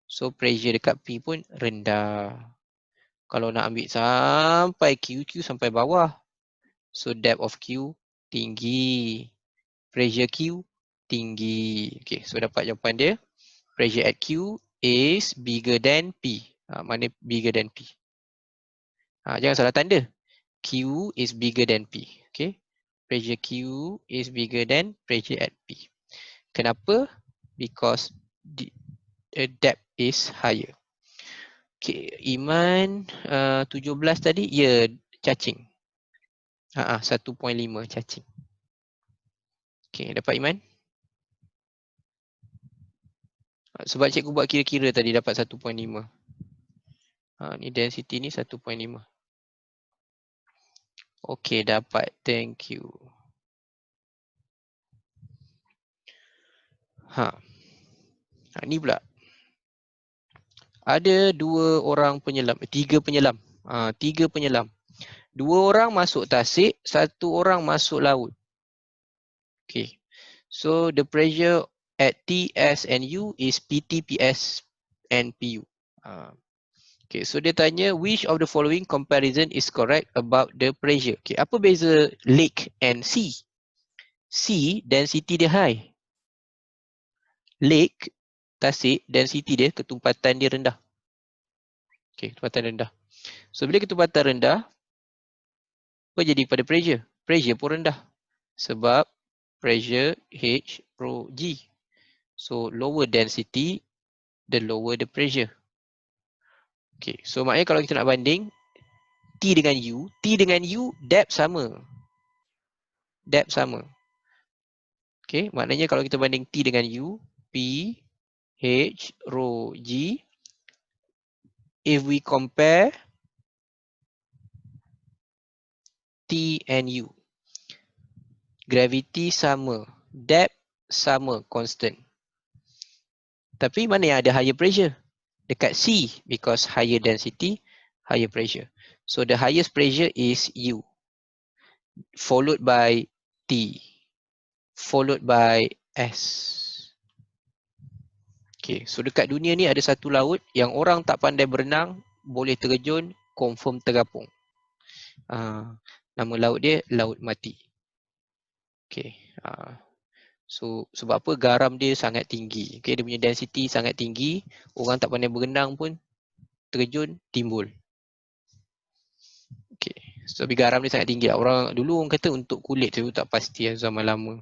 Speaker 1: So pressure dekat P pun rendah. Kalau nak ambil sampai Q sampai bawah. So depth of Q tinggi. Pressure Q tinggi. Okay, so dapat jawapan dia. Pressure at Q is bigger than P. Mana bigger than P? Jangan salah tanda. Q is bigger than P. Okay. Pressure Q is bigger than pressure at P. Kenapa? Because the depth is higher. Okay. Iman 17 tadi. Ya, cacing. 1.5 cacing. Okay, dapat Iman? Sebab cikgu buat kira-kira tadi dapat 1.5. Ni density ni 1.5. Okay, dapat. Thank you. Ni pula. Ada tiga penyelam. Tiga penyelam. 2 orang masuk tasik, 1 orang masuk laut. Okay. So the pressure at T, S and U is PT, PS and PU. Okay, so dia tanya which of the following comparison is correct about the pressure. Okay, apa beza lake and sea? Sea, density dia high. Lake, tasik, density dia, ketumpatan dia rendah. Okay, ketumpatan rendah. So bila ketumpatan rendah, apa jadi pada pressure? Pressure pun rendah. Sebab pressure H rho G. So lower density, the lower the pressure. Okay, so maknanya kalau kita nak banding T dengan U depth sama. Depth sama. Okay, maknanya kalau kita banding T dengan U, P, H, rho, G. If we compare T and U, gravity sama, depth sama, constant. Tapi mana yang ada higher pressure? Dekat C, because higher density, higher pressure. So the highest pressure is U, followed by T, followed by S. Okay, so dekat dunia ni ada satu laut yang orang tak pandai berenang, boleh terjun, confirm terapung. Nama laut dia Laut Mati. Okay. So sebab apa? Garam dia sangat tinggi. Okay, dia punya density sangat tinggi. Orang tak pandai berenang pun terjun, timbul. Okay. So garam dia sangat tinggi. Orang dulu orang kata untuk kulit tu tak pasti zaman lama.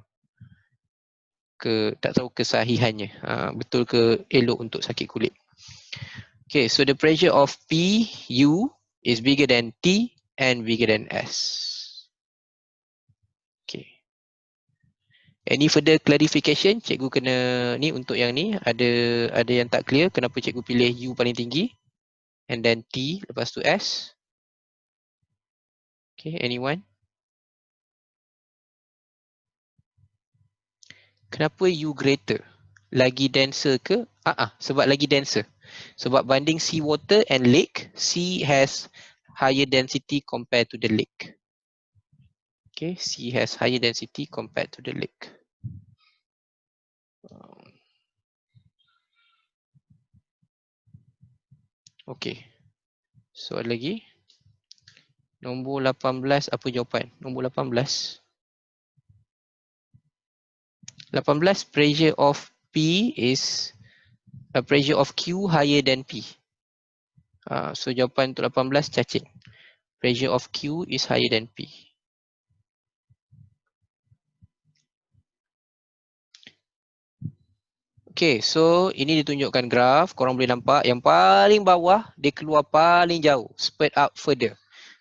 Speaker 1: Tak tahu kesahihannya. Betul ke elok untuk sakit kulit. Okay, so the pressure of PU is bigger than T and bigger than S. Okay. Any further clarification? Cikgu kena ni untuk yang ni. Ada yang tak clear. Kenapa cikgu pilih U paling tinggi? And then T lepas tu S. Okay, anyone? Kenapa U greater? Lagi denser ke? Sebab lagi denser. Sebab banding sea water and lake, sea has higher density compared to the lake. Okay, sea has higher density compared to the lake. Okay. Soal lagi. Nombor 18, apa jawapan? Nombor 18. 18, pressure of P is pressure of Q higher than P. So jawapan untuk 18 cacing. Pressure of Q is higher than P. Okay, so ini ditunjukkan graf. Korang boleh nampak yang paling bawah dia keluar paling jauh. Spread out further.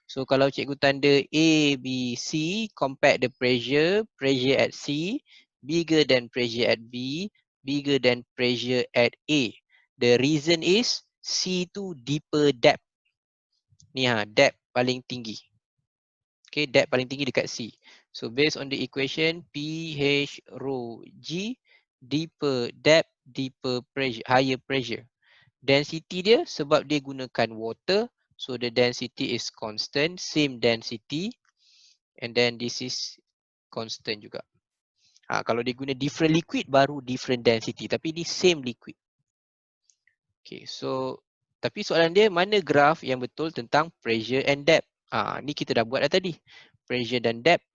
Speaker 1: So kalau cikgu tanda A, B, C, compare the pressure at C bigger than pressure at B, bigger than pressure at A. The reason is C tu deeper depth. Ni depth paling tinggi. Okay, depth paling tinggi dekat C. So based on the equation P, H, rho, G, deeper depth, deeper pressure, higher pressure. Density dia sebab dia gunakan water, so the density is constant, same density, and then this is constant juga. Kalau dia guna different liquid baru different density, tapi ni same liquid. Okay, so tapi soalan dia mana graf yang betul tentang pressure and depth. Ni kita dah buat dah tadi. Pressure dan depth,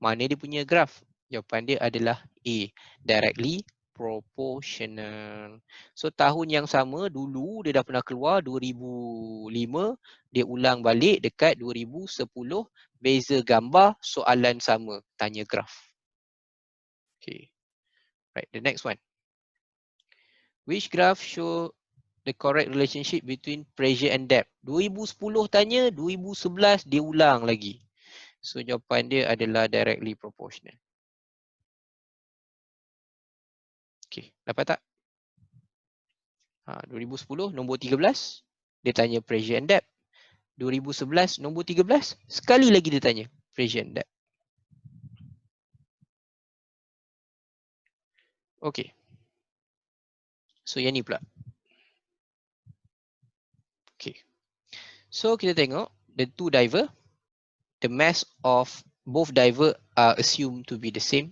Speaker 1: mana dia punya graf? Jawapan dia adalah A, directly proportional. So tahun yang sama dulu dia dah pernah keluar 2005, dia ulang balik dekat 2010, beza gambar, soalan sama, tanya graf. Okay. Right, the next one. Which graph show the correct relationship between pressure and depth? 2010 tanya, 2011 dia ulang lagi. So jawapan dia adalah directly proportional. Okay, dapat tak? 2010 nombor 13 dia tanya pressure and depth. 2011 nombor 13 sekali lagi dia tanya pressure and depth. Okay. So yang ni pula. Okay. So kita tengok the two diver, the mass of both diver are assumed to be the same.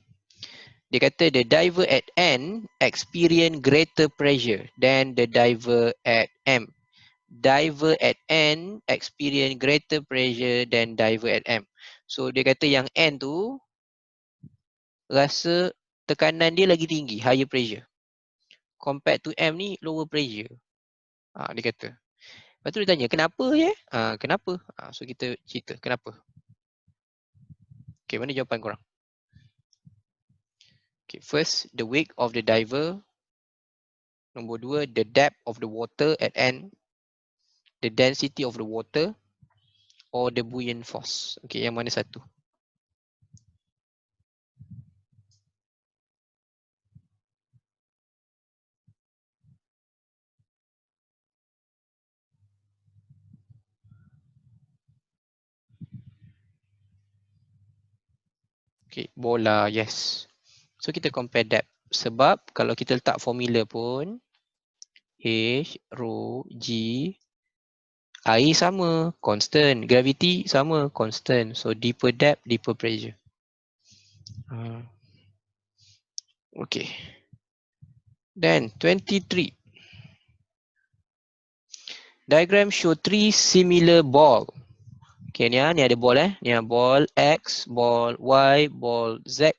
Speaker 1: Dia kata the diver at N experience greater pressure than the diver at M. Diver at N experience greater pressure than diver at M. So dia kata yang N tu rasa tekanan dia lagi tinggi, higher pressure. Compared to M ni lower pressure. Dia kata. Lepas tu dia tanya kenapa ya? Kenapa? So kita cerita kenapa. Okay, mana jawapan korang? Okay, first the wake of the diver. Nombor 2 the depth of the water at N. The density of the water or the buoyant force. Okay, yang mana satu? Okay, bola, yes. So kita compare depth. Sebab kalau kita letak formula pun H, rho, G, air sama, constant. Gravity sama, constant. So deeper depth, deeper pressure. Okay. Then 23. Diagram show 3 similar ball. Okay, ni ada ball Ni ada ball X, ball Y, ball Z.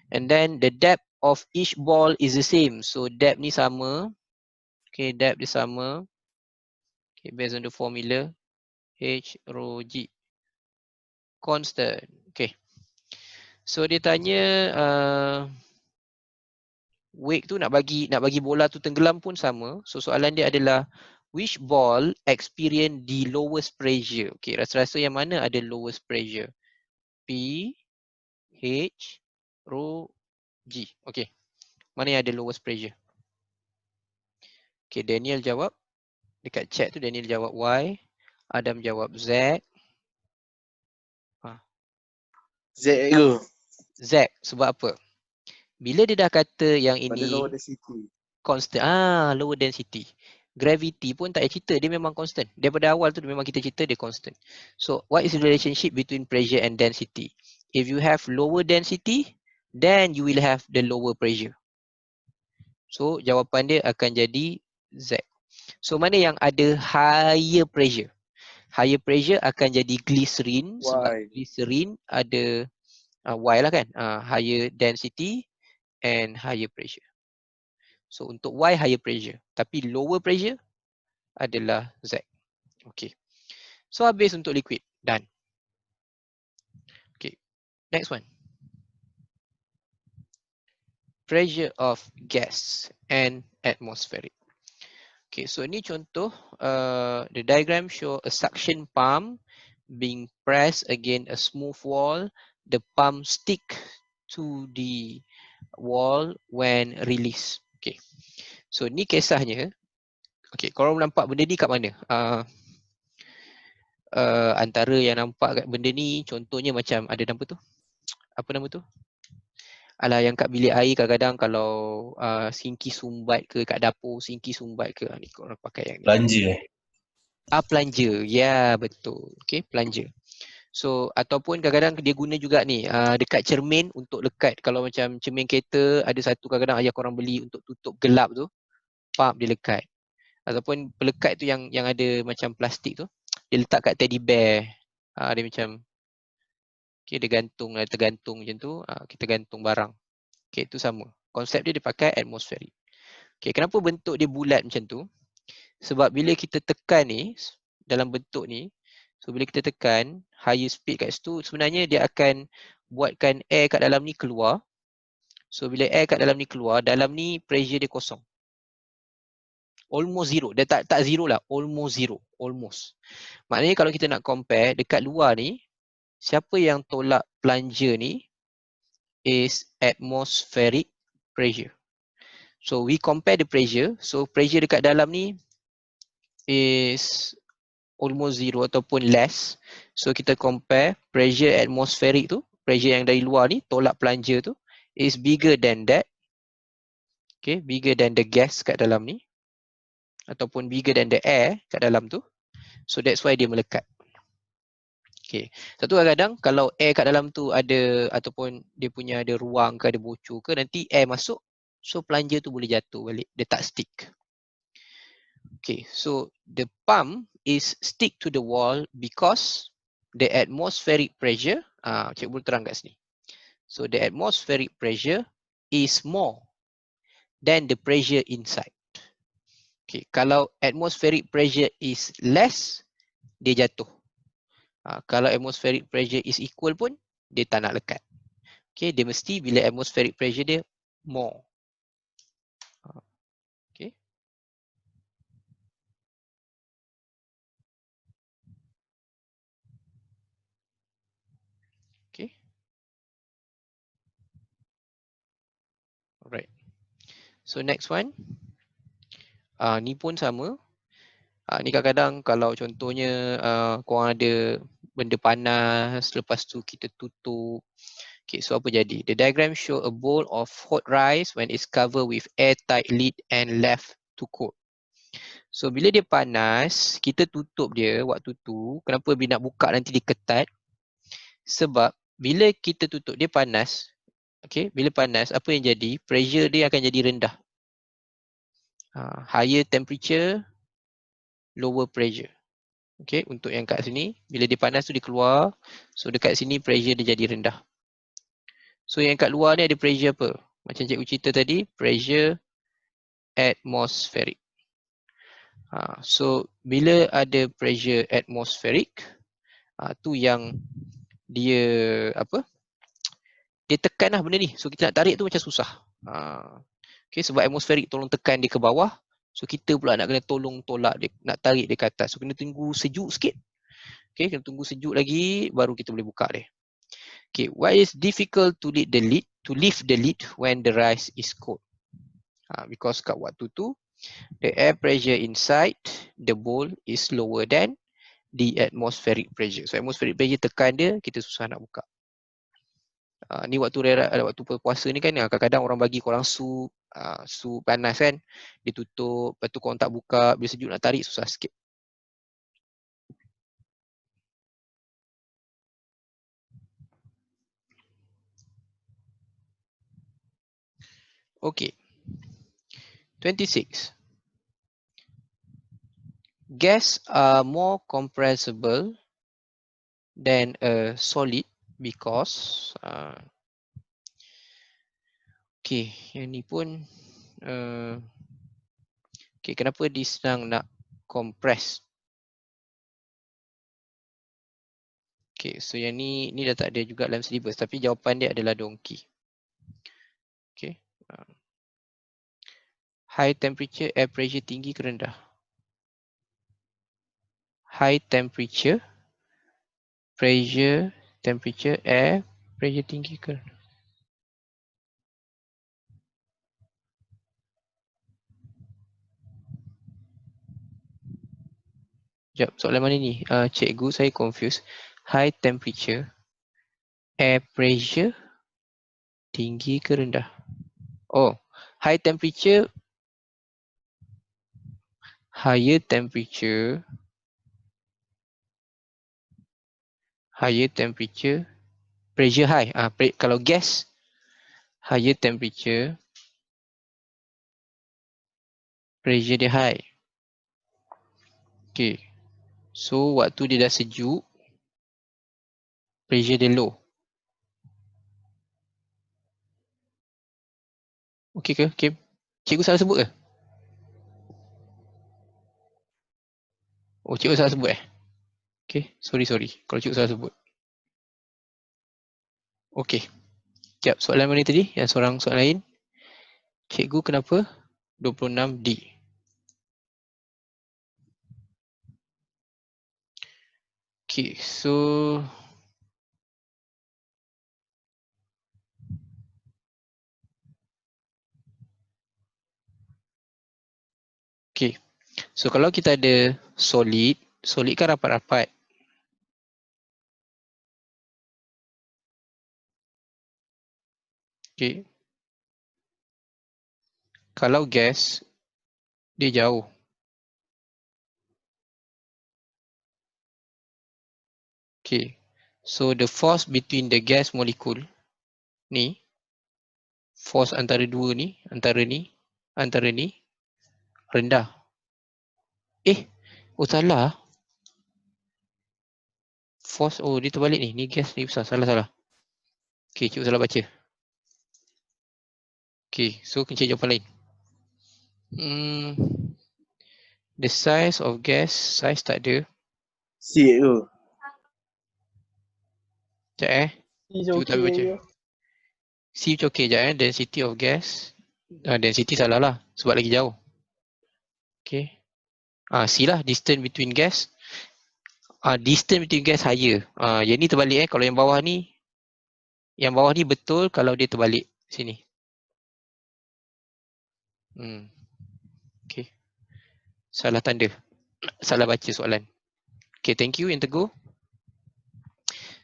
Speaker 1: And then the depth of each ball is the same. So depth ni sama. Okay, depth dia sama. Okay, based on the formula H rho G. Constant. Okay. So dia tanya wake tu nak bagi bola tu tenggelam pun sama. So soalan dia adalah which ball experience the lowest pressure? Okay, rasa-rasa yang mana ada lowest pressure? P, H, rho, G. Okay. Mana yang ada lowest pressure? Okay, Daniel jawab. Dekat chat tu Daniel jawab Y. Adam jawab Z.
Speaker 2: Z ke?
Speaker 1: Z. Sebab apa? Bila dia dah kata yang
Speaker 2: Pada
Speaker 1: ini
Speaker 2: lower density.
Speaker 1: constant. Lower density. Gravity pun tak payah cerita. Dia memang constant. Daripada awal tu memang kita cerita dia constant. So, what is the relationship between pressure and density? If you have lower density, then you will have the lower pressure. So, jawapan dia akan jadi Z. So, mana yang ada higher pressure? Higher pressure akan jadi glycerin. Sebab glycerin ada Y lah kan. Higher density and higher pressure. So, untuk Y higher pressure. Tapi lower pressure adalah Z. Okay. So, habis untuk liquid. Done. Okay. Next one. Pressure of gas and atmospheric. Okay, so ini contoh the diagram show a suction pump being pressed against a smooth wall. The pump stick to the wall when released. Okay, so ni kisahnya. Okay, korang nampak benda ni kat mana? Antara yang nampak kat benda ni contohnya macam ada nama tu. Apa nama tu? Alah, yang kat bilik air kadang-kadang kalau sinki sumbat ke kat dapur, sinki sumbat ke, ni korang pakai yang ni.
Speaker 5: Plunger.
Speaker 1: Plunger. Ya, betul. Okay, plunger. So, ataupun kadang-kadang dia guna juga ni, dekat cermin untuk lekat. Kalau macam cermin kereta, ada satu kadang-kadang ayah korang beli untuk tutup gelap tu, pump dia lekat. Ataupun pelekat tu yang ada macam plastik tu, dia letak kat teddy bear. Dia macam, okay, dia gantung, tergantung macam tu, kita gantung barang. Okay, itu sama. Konsep dia pakai atmospheric. Okay, kenapa bentuk dia bulat macam tu? Sebab bila kita tekan ni, dalam bentuk ni, so bila kita tekan higher speed kat situ, sebenarnya dia akan buatkan air kat dalam ni keluar. So bila air kat dalam ni keluar, dalam ni pressure dia kosong. Almost zero. Dia tak zero lah, almost zero. Almost. Maknanya kalau kita nak compare, dekat luar ni, siapa yang tolak plunger ni is atmospheric pressure. So we compare the pressure. So pressure dekat dalam ni is almost zero ataupun less. So kita compare pressure atmospheric tu, pressure yang dari luar ni tolak plunger tu is bigger than that. Okay, bigger than the gas kat dalam ni ataupun bigger than the air kat dalam tu. So that's why dia melekat. Okay. Satu kadang-kadang kalau air kat dalam tu ada ataupun dia punya ada ruang ke ada bocor ke, nanti air masuk, so plunger tu boleh jatuh balik, dia tak stick. Okay, so the pump is stick to the wall because the atmospheric pressure, cikgu terang kat sini. So the atmospheric pressure is more than the pressure inside. Okay, kalau atmospheric pressure is less, dia jatuh. Kalau atmospheric pressure is equal pun, dia tak nak lekat. Okay, dia mesti bila atmospheric pressure dia more. Okay. Okay. Alright. So next one. Ni pun sama. Ni kadang-kadang kalau contohnya korang ada benda panas, lepas tu kita tutup. Okay, so apa jadi? The diagram show a bowl of hot rice when it's covered with airtight lid and left to cool. So bila dia panas, kita tutup dia waktu tu. Kenapa bila nak buka nanti dia ketat? Sebab bila kita tutup dia panas. Okay, bila panas apa yang jadi? Pressure dia akan jadi rendah. Higher temperature, lower pressure. Okay, untuk yang kat sini, bila dia panas tu dia keluar. So dekat sini pressure dia jadi rendah. So yang kat luar ni ada pressure apa? Macam cikgu cerita tadi, pressure atmospheric. So bila ada pressure atmospheric, tu yang dia apa? Dia tekan lah benda ni. So kita nak tarik tu macam susah. Okay, sebab atmospheric tolong tekan dia ke bawah. So kita pula nak kena tolong tolak dia, nak tarik dia ke atas. So kena tunggu sejuk sikit. Okay, kena tunggu sejuk lagi baru kita boleh buka dia. Okay, why is difficult to lift the lid when the rice is cold? Because kat waktu tu the air pressure inside the bowl is lower than the atmospheric pressure. So atmospheric pressure tekan dia, kita susah nak buka. Ni waktu puasa ni kan, kadang-kadang orang bagi korang sup panas kan, ditutup, lepas tu korang tak buka, bila sejuk nak tarik susah sikit. Okay. 26. Gas are more compressible than a solid because okay, yang ni pun okay, kenapa dia senang nak compress? Okay, so yang ni dah tak ada juga dalam syllabus, tapi jawapan dia adalah donkey. Okay. High temperature, air pressure tinggi ke rendah? High temperature, temperature, air pressure tinggi ke rendah? Sekejap, soalan mana ni? Cikgu, saya confused. High temperature, air pressure Tinggi ke rendah? Oh, higher temperature, pressure high. Kalau gas, higher temperature, pressure dia high. Okay. So, waktu dia dah sejuk, pressure dia low. Okay ke, Kim? Cikgu salah sebut ke? Oh, cikgu salah sebut Okay, sorry. Kalau cikgu salah sebut. Okay. Sekejap, soalan mana tadi? Yang soalan lain. Cikgu kenapa? 26D. Okay, so kalau kita ada solid kan rapat-rapat. Okay. Kalau gas, dia jauh. Okay. So the force between the gas molecule ni, force antara dua ni, antara ni rendah. Salah. Force, dia terbalik ni. Ni gas ni besar. Salah. Okay, cikgu salah baca. Okay, so kena cari jawapan lain. The size of gas, size tak ada.
Speaker 2: C tu.
Speaker 1: Sekejap cikgu tak boleh baca. C macam okay sekejap density of gas. Density salah lah sebab lagi jauh. Okay. C lah, distance between gas. Distance between gas higher. Yang ni terbalik kalau yang bawah ni betul kalau dia terbalik sini. Okay. Salah tanda. Salah baca soalan. Okay, thank you yang teguh.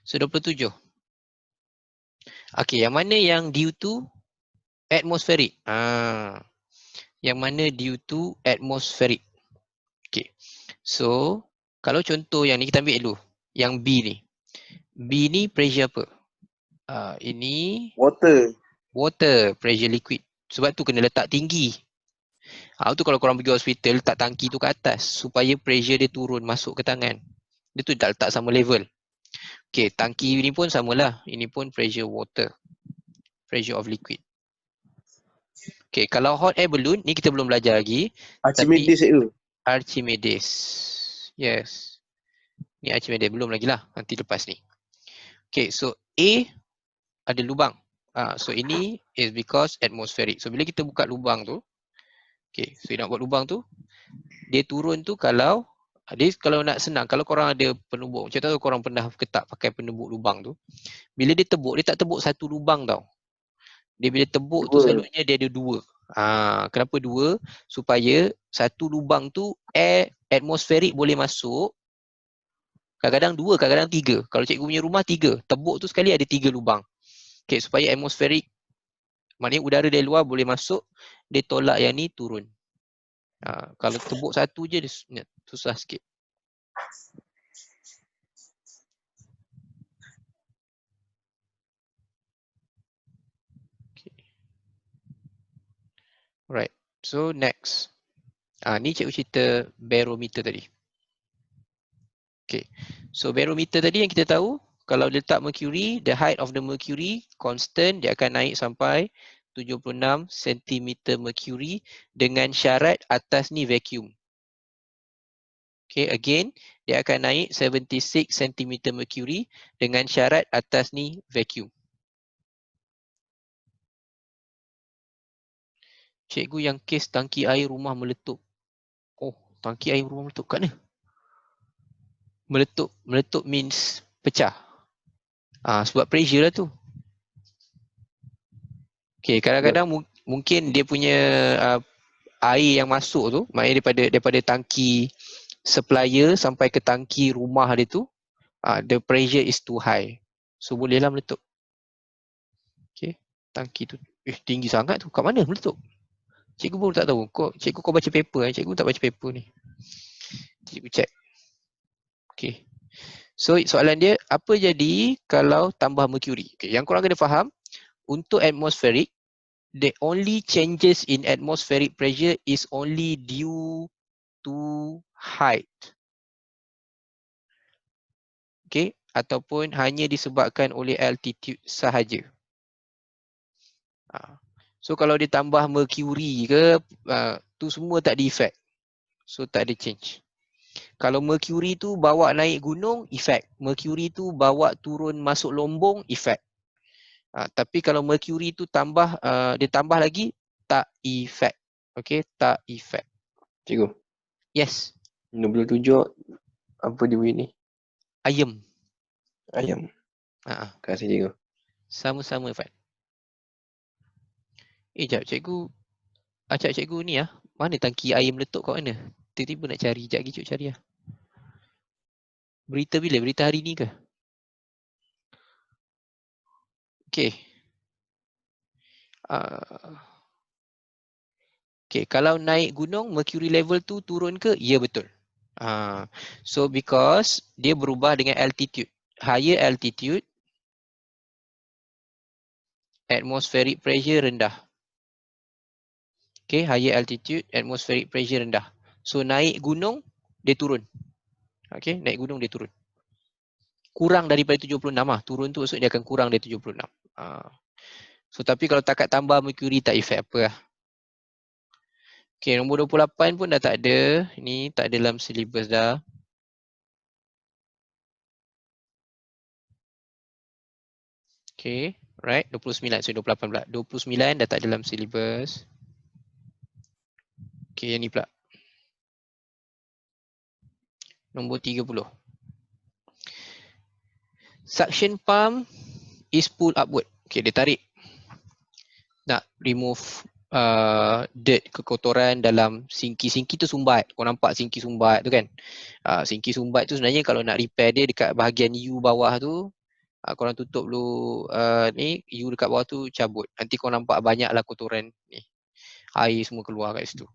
Speaker 1: So 27. Okay, yang mana yang due to atmospheric? Yang mana due to atmospheric? Okay. So, kalau contoh yang ni kita ambil dulu. Yang B ni. B ni pressure apa? Ini water, pressure liquid. Sebab tu kena letak tinggi. Tu kalau korang pergi hospital, letak tangki tu ke atas supaya pressure dia turun masuk ke tangan. Dia tu tak letak sama level. Okay, tangki ni pun samalah. Ini pun pressure water. Pressure of liquid. Okay, kalau hot air balloon, ni kita belum belajar lagi.
Speaker 2: Archimedes tu.
Speaker 1: Archimedes. Yes. Ni Archimedes, belum lagi lah. Nanti lepas ni. Okay, so A ada lubang. So ini is because atmospheric. So bila kita buka lubang tu, okay, so nak buat lubang tu, dia turun tu kalau nak senang, kalau korang ada penubuk, macam tu korang pernah ketak pakai penubuk lubang tu, bila dia tebuk, dia tak tebuk satu lubang tau. Dia bila tebuk tu selalunya dia ada dua. Kenapa dua? Supaya satu lubang tu air atmospheric boleh masuk. Kadang-kadang dua, kadang-kadang tiga. Kalau cikgu punya rumah tiga, tebuk tu sekali ada 3 lubang. Okay, supaya atmospheric, maknanya udara dari luar boleh masuk, dia tolak yang ni turun. Kalau tebuk satu je, dia susah sikit. Okay. Alright, so next. Ni cikgu cerita barometer tadi. Okay, so barometer tadi yang kita tahu, kalau letak mercury, the height of the mercury constant, dia akan naik sampai 76 cm mercury dengan syarat atas ni vacuum. Okay, again, dia akan naik 76 cm mercury dengan syarat atas ni vacuum. Cikgu, yang kes tangki air rumah meletup. Oh, tangki air rumah meletup kat mana? Meletup means pecah. Sebab pressure lah tu. Okay, kadang-kadang mungkin dia punya air yang masuk tu, maknanya daripada tangki supplier sampai ke tangki rumah dia tu, the pressure is too high. So bolehlah meletup. Okay. Tangki tu tinggi sangat tu. Kat mana meletup? Cikgu pun tak tahu. Cikgu kau baca paper. Cikgu tak baca paper ni. Cikgu check. Okay. So soalan dia, apa jadi kalau tambah mercury? Okay. Yang korang kena faham, untuk atmospheric, the only changes in atmospheric pressure is only due to height. Okay. Ataupun hanya disebabkan oleh altitude sahaja. So kalau dia tambah mercury ke, tu semua tak ada effect. So tak ada change. Kalau mercury tu bawa naik gunung, effect. Mercury tu bawa turun masuk lombong, effect. Tapi kalau mercury tu tambah, dia tambah lagi, tak effect. Okay, tak effect.
Speaker 4: Cikgu,
Speaker 1: Yes,
Speaker 4: 27 apa dia bunyi ni?
Speaker 1: ayam.
Speaker 4: Ayam.
Speaker 1: Terima
Speaker 4: Terima kasih cikgu.
Speaker 1: Sama-sama, Fat. Jap, cikgu. Acak cikgu ni mana tangki air meletup kat mana? Tiba-tiba nak cari. Sekejap lagi cikgu cari Berita bila? Berita hari ni ke? Okay. Okay, kalau naik gunung, mercury level tu turun ke? Ya, betul. So, because dia berubah dengan altitude. Higher altitude, atmospheric pressure rendah. Okay, higher altitude, atmospheric pressure rendah. So, naik gunung, dia turun. Okay, naik gunung, dia turun. Kurang daripada 76 lah. Turun tu maksud dia akan kurang dari 76. So, tapi kalau takat tambah mercury, tak efek apa lah. Okay, nombor 28 pun dah tak ada. Ni tak ada dalam syllabus dah. Okay, right. 29, so 28 pula. 29 dah tak ada dalam syllabus. Okay, yang ni pula. Nombor 30. Suction pump is pull upward. Okay, dia tarik. Nak remove dirt, kekotoran dalam sinki. Sinki tu sumbat. Kau nampak sinki sumbat tu kan? Sinki sumbat tu sebenarnya kalau nak repair dia dekat bahagian U bawah tu, korang tutup dulu ni, U dekat bawah tu cabut. Nanti kau nampak banyaklah kotoran ni. Air semua keluar kat situ.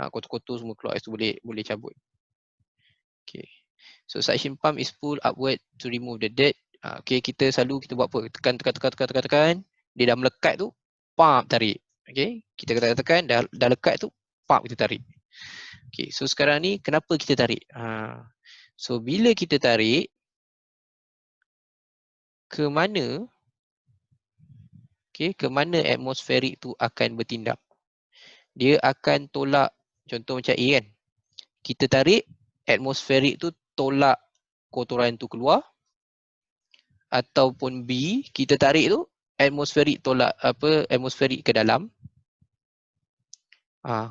Speaker 1: Kotor-kotor semua keluar kat situ, boleh cabut. Okay. So suction pump is pulled upward to remove the dirt. Okay, kita selalu kita buat apa? Tekan. Dia dah melekat tu, pump tarik. Okay, kita tekan, dah lekat tu, pump kita tarik. Okay, so sekarang ni kenapa kita tarik? So bila kita tarik, ke mana? Okay, ke mana atmosferik tu akan bertindak? Dia akan tolak, contoh macam A kan? Kita tarik, atmosferik tu tolak kotoran tu keluar. Ataupun B, kita tarik tu, atmosferik tolak atmosferik ke dalam.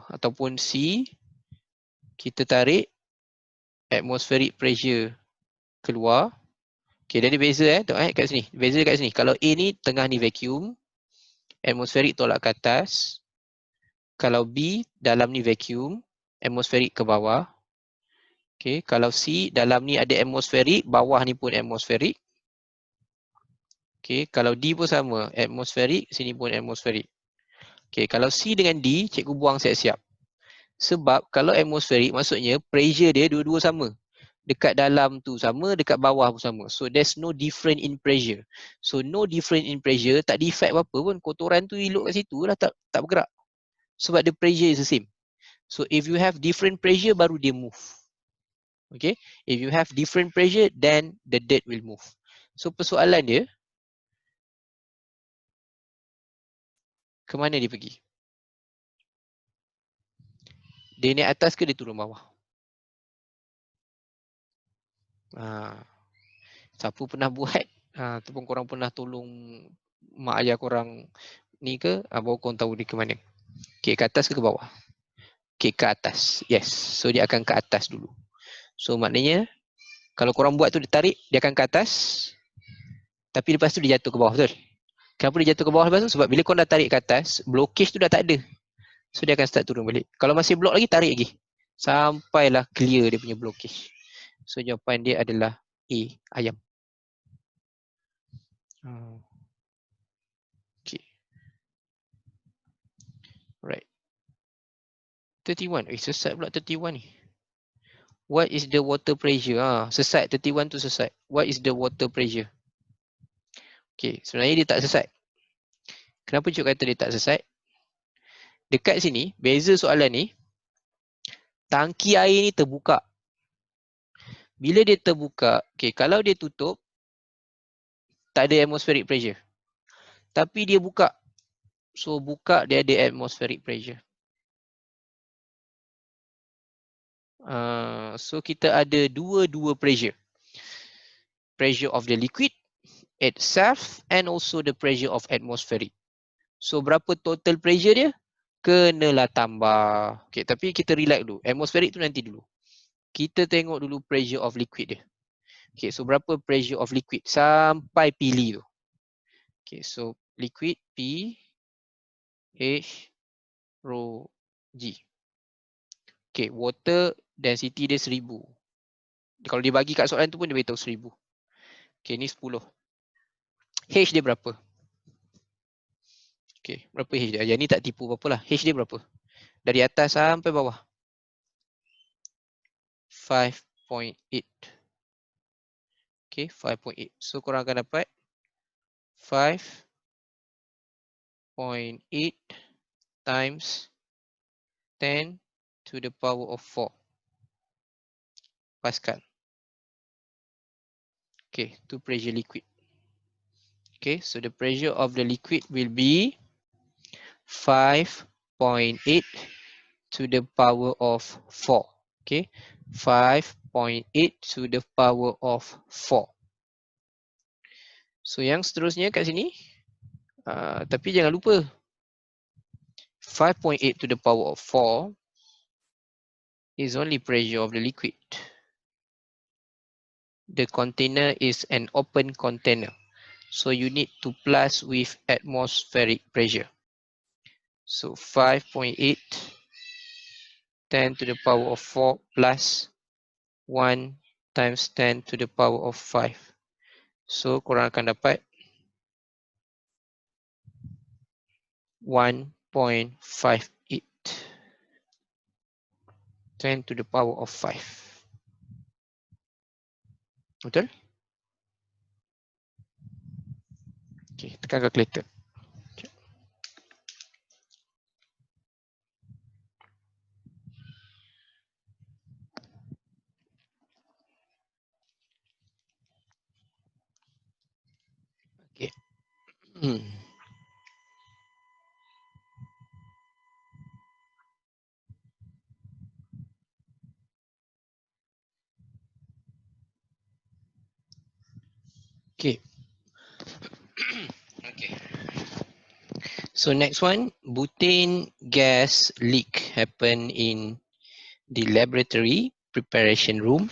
Speaker 1: Ataupun C, kita tarik, atmospheric pressure keluar. Okay, dia ada beza tengok kat sini. Beza kat sini. Kalau A ni tengah ni vacuum, atmospheric tolak ke atas. Kalau B dalam ni vacuum, atmospheric ke bawah. Okay, kalau C dalam ni ada atmospheric, bawah ni pun atmospheric. Okay, kalau D pun sama, atmospheric, sini pun atmospheric. Okay, kalau C dengan D, cikgu buang siap-siap. Sebab kalau atmospheric maksudnya pressure dia dua-dua sama. Dekat dalam tu sama, dekat bawah pun sama. So there's no different in pressure. So no different in pressure, tak ada effect apa-apa pun. Kotoran tu elok kat situ lah, tak bergerak. Sebab the pressure is the same. So if you have different pressure, baru dia move. Okay, if you have different pressure, then the dirt will move. So persoalan dia, ke mana dia pergi? Dia naik atas ke dia turun bawah? Siapa pernah buat, ataupun korang pernah tolong mak ayah korang ni ke, baru korang tahu dia ke mana. Okay, ke atas ke bawah? Okay, ke atas. Yes, so dia akan ke atas dulu. So maknanya, kalau korang buat tu dia tarik, dia akan ke atas. Tapi lepas tu dia jatuh ke bawah, betul? Kenapa dia jatuh ke bawah lepas tu? Sebab bila korang dah tarik ke atas, blockage tu dah tak ada. So dia akan start turun balik. Kalau masih block lagi, tarik lagi. Sampailah clear dia punya blockage. So jawapan dia adalah A, ayam. Okay. 31. Sesat pula 31 ni. What is the water pressure? Sesat 31 tu sesat. What is the water pressure? Okay, sebenarnya dia tak sesat. Kenapa Cik kata dia tak sesat? Dekat sini, beza soalan ni, tangki air ni terbuka. Bila dia terbuka, okay, kalau dia tutup, tak ada atmospheric pressure. Tapi dia buka. So, buka dia ada atmospheric pressure. So, kita ada dua pressure. Pressure of the liquid itself and also the pressure of atmospheric. So, berapa total pressure dia? Kenalah tambah. Okay, tapi kita relax dulu. Atmospheric tu nanti dulu. Kita tengok dulu pressure of liquid dia. Okay, so berapa pressure of liquid sampai pilih tu. Okay, so liquid P H rho G. Okay, water density dia 1000. Kalau dia bagi kat soalan tu pun dia beritahu 1000. Okay, ni 10. H dia berapa? Okay, berapa H dia? Yang ni tak tipu apa-apa lah. H dia berapa? Dari atas sampai bawah. 5.8. Okay, 5.8. So korang akan dapat 5.8 times 10 to the power of 4 Pascal. Okay, to pressure liquid. Okay, so the pressure of the liquid will be 5.8 to the power of 4. Okay, 5.8 to the power of 4. So yang seterusnya kat sini, tapi jangan lupa 5.8 to the power of 4 is only pressure of the liquid. The container is an open container. So you need to plus with atmospheric pressure. So 5.8 10 to the power of 4 plus 1 times 10 to the power of 5. So korang akan dapat 1.58 10 to the power of 5. Betul? Okay, tekan calculator. Okay. Okay. Okay. So next one, butane gas leak happened in the laboratory preparation room.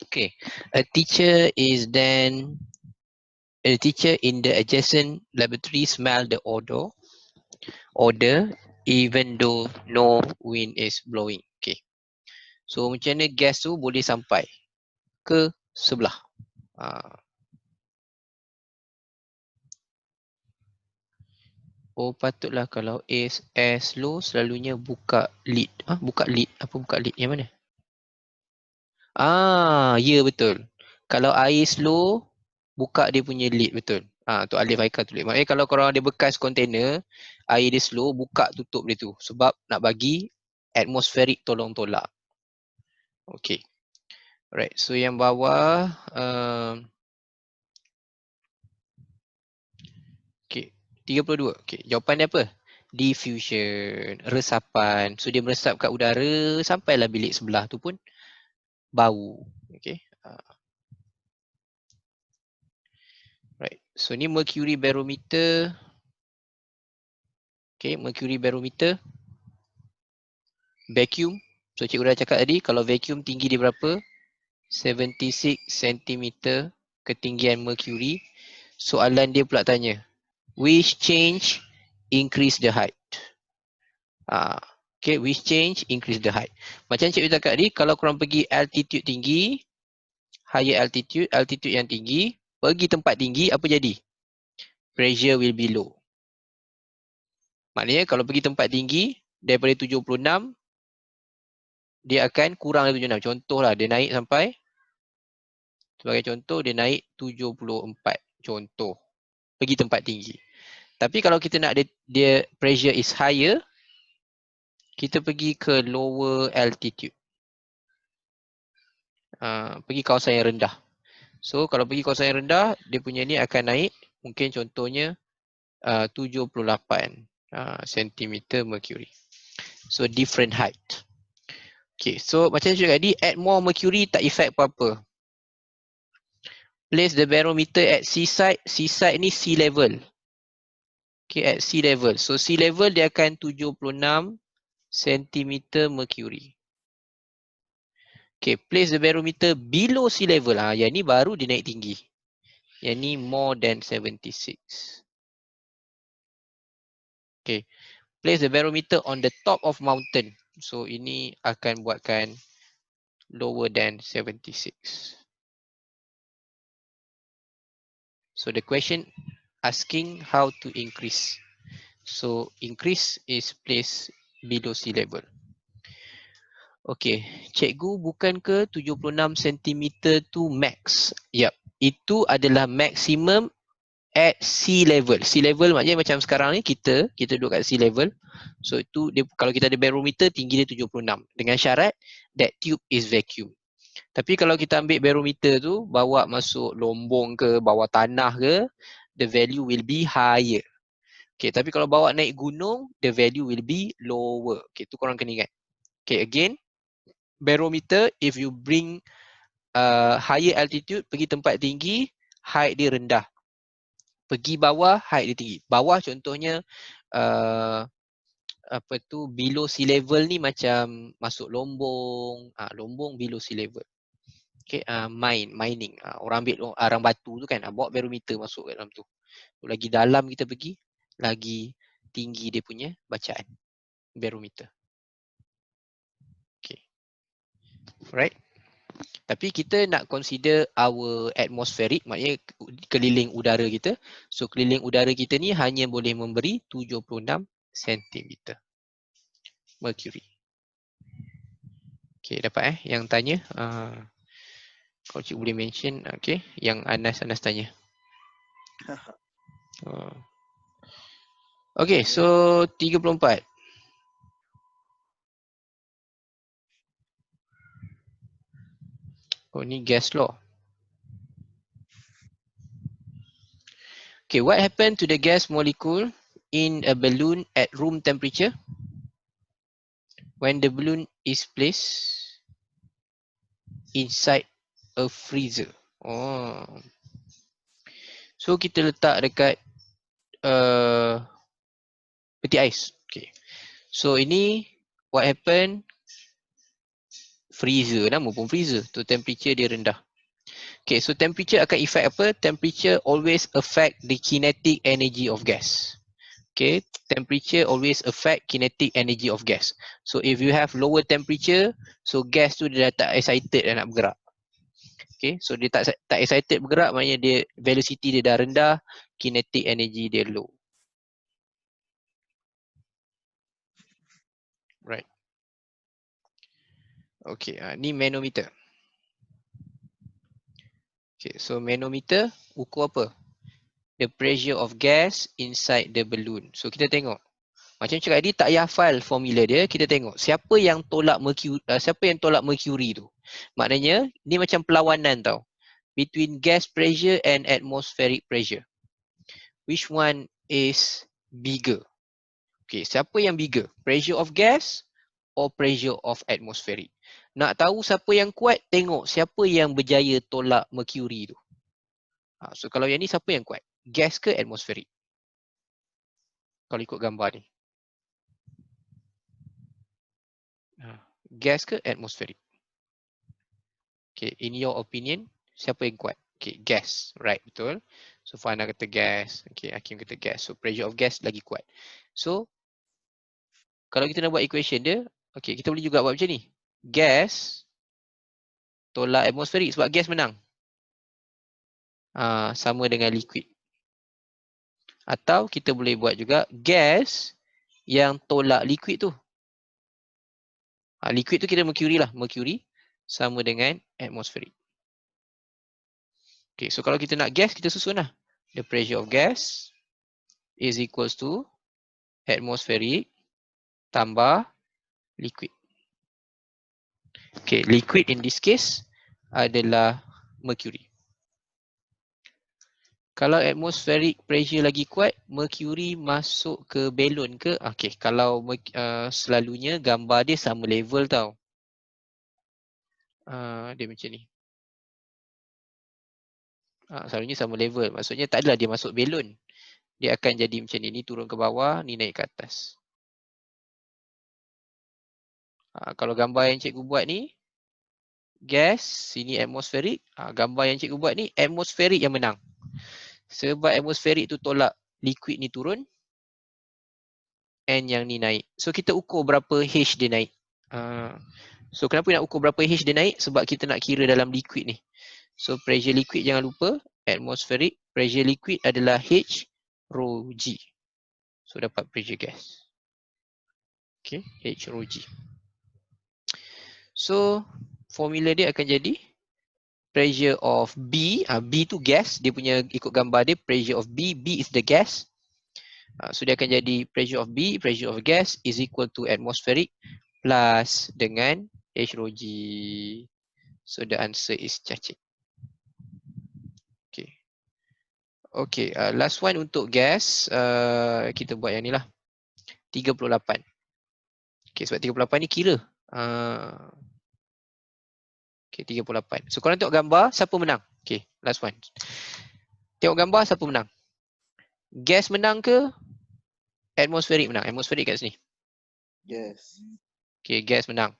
Speaker 1: Okay, a teacher in the adjacent laboratory smelled the odor even though no wind is blowing. Okay, so macam mana gas tu boleh sampai ke sebelah? Oh, patutlah kalau air slow selalunya buka lid. Buka lid. Apa buka lid? Yang mana? Ya betul. Kalau air slow, buka dia punya lid, betul. Tu Alif Haikal tulis. Maknanya kalau korang ada bekas kontainer, air dia slow, buka tutup dia tu. Sebab nak bagi atmospheric tolong tolak. Okay. Alright, so yang bawah, okay, 32. Okay, jawapan dia apa? Diffusion, resapan. So dia meresap kat udara, sampailah bilik sebelah tu pun bau. Okay. Right. So ni mercury barometer. Okay, mercury barometer. Vacuum. So cikgu dah cakap tadi, kalau vacuum tinggi dia berapa? 76 cm ketinggian mercury. Soalan dia pula tanya, which change increase the height? Okay, which change increase the height? Macam cikgu cakap tadi, kalau korang pergi altitude tinggi, higher altitude yang tinggi, pergi tempat tinggi, apa jadi? Pressure will be low. Maknanya kalau pergi tempat tinggi daripada 76, dia akan kurang dari 76. Contohlah dia naik sampai, sebagai contoh dia naik 74. Contoh. Pergi tempat tinggi. Tapi kalau kita nak dia pressure is higher, kita pergi ke lower altitude. Pergi kawasan yang rendah. So kalau pergi kawasan yang rendah, dia punya ni akan naik, mungkin contohnya 78 cm mercury. So different height. Okay, so macam saya cakap tadi, add more mercury tak effect apa-apa. Place the barometer at seaside. Seaside ni sea level. Okay, at sea level. So sea level dia akan 76 cm mercury. Okay, place the barometer below sea level. Yang ni baru dia naik tinggi. Yang ni more than 76. Okay, place the barometer on the top of mountain. So ini akan buatkan lower than 76. So the question asking how to increase. So increase is place below sea level. Okay, cikgu bukan ke 76 cm tu max? Yap, itu adalah maximum at sea level. Sea level maknanya macam sekarang ni kita duduk kat sea level. So itu dia, kalau kita ada barometer tinggi dia 76 dengan syarat that tube is vacuum. Tapi kalau kita ambil barometer tu bawa masuk lombong ke bawah tanah ke, the value will be higher. Okay, tapi kalau bawa naik gunung, the value will be lower. Okay, tu korang kena ingat. Okay, again, barometer if you bring higher altitude, pergi tempat tinggi, height dia rendah. Pergi bawah, height dia tinggi. Bawah contohnya apa tu, below sea level ni macam masuk lombong, lombong below sea level. Okay, mining. Orang ambil arang batu tu kan, bawa barometer masuk kat dalam tu. Lagi dalam kita pergi, lagi tinggi dia punya bacaan barometer. Okay. Alright. Tapi kita nak consider our atmospheric, maknanya keliling udara kita. So keliling udara kita ni hanya boleh memberi 76 cm mercury. Okay, dapat yang tanya. Kalau cikgu boleh mention, okay, yang Anas tanya. Okay, so 34. Oh, ni gas law. Okay, what happened to the gas molecule in a balloon at room temperature when the balloon is placed inside a freezer? Oh. So kita letak dekat peti ais. Okay. So ini what happened? Freezer, nama pun freezer. Tu temperature dia rendah. Okay, so temperature akan effect apa? Temperature always affect the kinetic energy of gas. Okay, temperature always affect kinetic energy of gas. So if you have lower temperature, so gas tu dia dah tak excited dah nak bergerak. Okay, so dia tak excited bergerak, maknanya dia velocity dia dah rendah, kinetic energy dia low. Right. Okay, ni manometer. Okay, so manometer ukur apa? The pressure of gas inside the balloon. So kita tengok. Macam cakap tadi tak payah hafal formula dia, kita tengok siapa yang tolak mercury tu. Maknanya ni macam perlawanan tau. Between gas pressure and atmospheric pressure. Which one is bigger? Okay, siapa yang bigger? Pressure of gas or pressure of atmospheric? Nak tahu siapa yang kuat, tengok siapa yang berjaya tolak mercury tu. So kalau yang ni siapa yang kuat? Gas ke atmospheric? Kalau ikut gambar ni. Gas ke atmospheric? Okay, in your opinion, siapa yang kuat? Okay, gas. Right, betul. So Fana kata gas. Okay, Hakim kata gas. So pressure of gas lagi kuat. So, kalau kita nak buat equation dia, okay, kita boleh juga buat macam ni. Gas tolak atmospheric sebab gas menang. Sama dengan liquid. Atau kita boleh buat juga gas yang tolak liquid tu. Liquid tu kira mercury lah. Mercury sama dengan atmospheric. Okay, so kalau kita nak gas, kita susun lah. The pressure of gas is equals to atmospheric tambah liquid. Okay, liquid in this case adalah mercury. Kalau atmospheric pressure lagi kuat, mercury masuk ke balon ke? Okay, kalau selalunya gambar dia sama level tau. Dia macam ni. Selalunya sama level. Maksudnya tak adalah dia masuk balon. Dia akan jadi macam ni. Ni turun ke bawah, ni naik ke atas. Kalau gambar yang cikgu buat ni, gas, sini atmospheric. Gambar yang cikgu buat ni, atmospheric yang menang. Sebab atmospheric tu tolak liquid ni turun, and yang ni naik. So kita ukur berapa H dia naik. So kenapa nak ukur berapa H dia naik? Sebab kita nak kira dalam liquid ni. So pressure liquid jangan lupa, atmospheric, pressure liquid adalah H rho G. So dapat pressure gas. Okay, H rho G. So formula dia akan jadi pressure of B, B tu gas, dia punya ikut gambar dia pressure of B is the gas. So dia akan jadi pressure of B, pressure of gas is equal to atmospheric plus dengan H rho G. So the answer is cacing. Okay. Okay, last one untuk gas, kita buat yang ni lah. 38. Okay, sebab 38 ni kira. Okay, 38. So korang tengok gambar, siapa menang? Okay, last one. Tengok gambar, siapa menang? Gas menang ke? Atmospheric menang. Atmospheric kat sini.
Speaker 2: Yes.
Speaker 1: Okay, gas menang.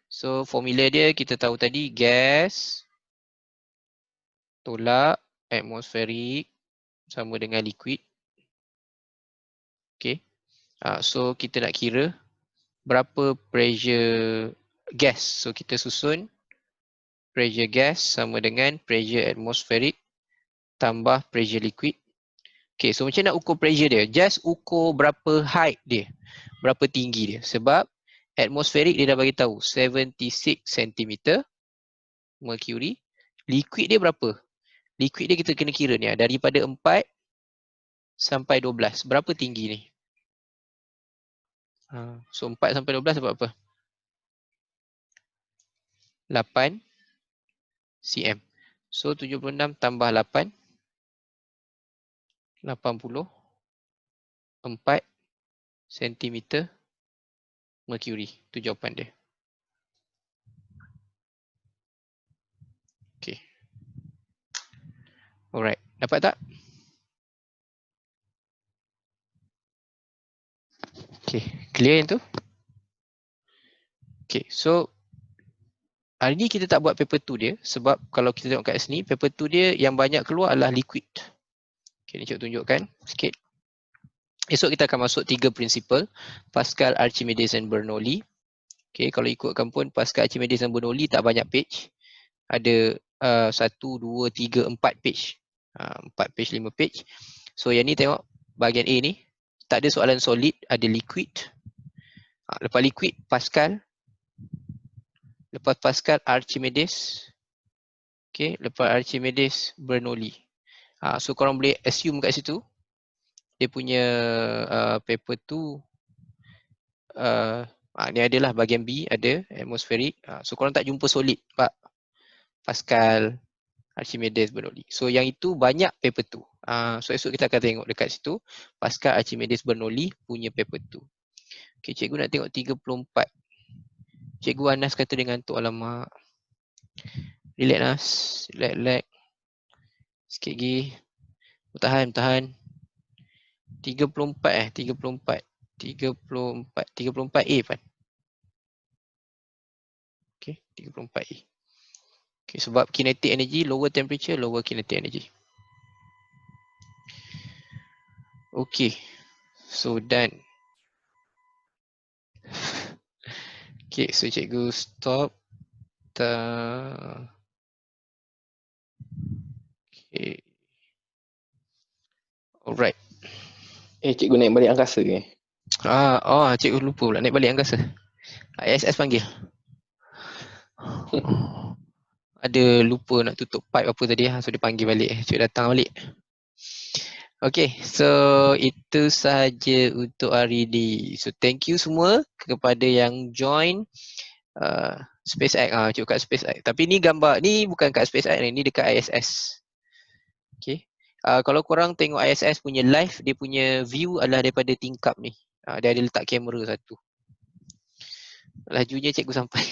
Speaker 1: So formula dia kita tahu tadi, gas tolak atmospheric sama dengan liquid. Okay. So kita nak kira berapa pressure gas. So kita susun pressure gas sama dengan pressure atmospheric tambah pressure liquid. Okay, so macam nak ukur pressure dia? Just ukur berapa height dia. Berapa tinggi dia. Sebab atmospheric dia dah bagi tahu 76 cm mercury. Liquid dia berapa? Liquid dia kita kena kira ni. Daripada 4 sampai 12. Berapa tinggi ni? So 4 sampai 12 dapat apa? 8 cm. So 76 tambah 8. 84 cm mercury. Itu jawapan dia. Okay. Alright. Dapat tak? Okay. Clear yang tu? Okay. So hari ni kita tak buat paper 2 dia. Sebab kalau kita tengok kat sini, paper 2 dia yang banyak keluar adalah liquid. Okay, ni cikgu tunjukkan sikit. Esok kita akan masuk 3 prinsipal. Pascal, Archimedes dan Bernoulli. Okay, kalau ikutkan pun Pascal, Archimedes dan Bernoulli tak banyak page. Ada 1, 2, 3, 4 page. 4 page, 5 page. So yang ni tengok bahagian A ni. Tak ada soalan solid, ada liquid. Lepas liquid, Pascal. Lepas Pascal, Archimedes. Okay, lepas Archimedes, Bernoulli. So korang boleh assume kat situ. Dia punya paper tu ni adalah bahagian B, ada atmospheric. So korang tak jumpa solid Pak. Pascal, Archimedes, Bernoulli. So yang itu banyak paper tu. So esok kita akan tengok dekat situ Pascal, Archimedes, Bernoulli punya paper tu. Okay, cikgu nak tengok 34. Cikgu Anas kata dia ngantuk, alamak. Relax Nas, relax. Sikit lagi. Tahan. 34 34A Pan. Okay, 34A. Okay, sebab kinetic energy, lower temperature, lower kinetic energy. Okay, so done. Okay, so cikgu stop. Okay. Alright.
Speaker 4: Cikgu naik balik angkasa ke?
Speaker 1: Cikgu lupa pula naik balik angkasa. ISS panggil. Ada lupa nak tutup pipe apa tadi, so dia panggil balik. Cikgu datang balik. Okay, so itu sahaja untuk hari ini. So thank you semua kepada yang join SpaceX. Cikgu kat SpaceX. Tapi ni gambar, ni bukan kat SpaceX ni dekat ISS. Okay. Kalau korang tengok ISS punya live, dia punya view adalah daripada tingkap ni. Dia ada letak kamera satu. Lajunya cikgu sampai.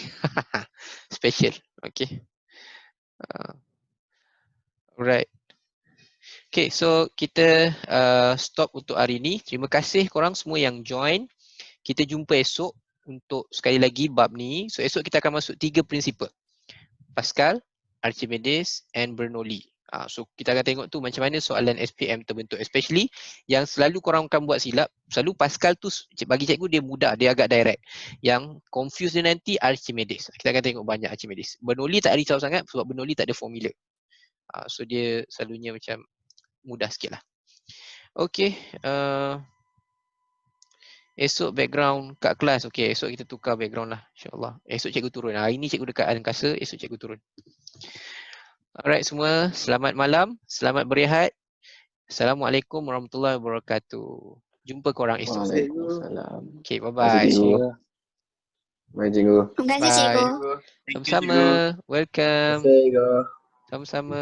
Speaker 1: Special. Okay. Alright. Okay, so kita stop untuk hari ni. Terima kasih korang semua yang join. Kita jumpa esok untuk sekali lagi bab ni. So esok kita akan masuk 3 prinsipal. Pascal, Archimedes and Bernoulli. So kita akan tengok tu macam mana soalan SPM terbentuk. Especially yang selalu korang akan buat silap. Selalu Pascal tu bagi cikgu dia mudah, dia agak direct. Yang confuse dia nanti Archimedes. Kita akan tengok banyak Archimedes. Bernoulli tak risau sangat sebab Bernoulli tak ada formula. So dia selalunya macam mudah sikit lah. Okay. Esok background kat kelas. Okay, esok kita tukar background lah. InsyaAllah. Esok cikgu turun. Hari ni cikgu dekat angkasa, esok cikgu turun. Alright semua, selamat malam, selamat berehat. Assalamualaikum warahmatullahi wabarakatuh. Jumpa korang esok.
Speaker 4: Waalaikumsalam.
Speaker 1: Okay,
Speaker 4: Terima
Speaker 1: bye-bye.
Speaker 4: kasih, cikgu. Bye, cikgu.
Speaker 5: Terima kasih
Speaker 1: Bye.
Speaker 5: cikgu.
Speaker 2: Thank you,
Speaker 1: Sama-sama.
Speaker 2: cikgu.
Speaker 1: Welcome.
Speaker 2: Terima kasih, cikgu.
Speaker 1: Sama-sama.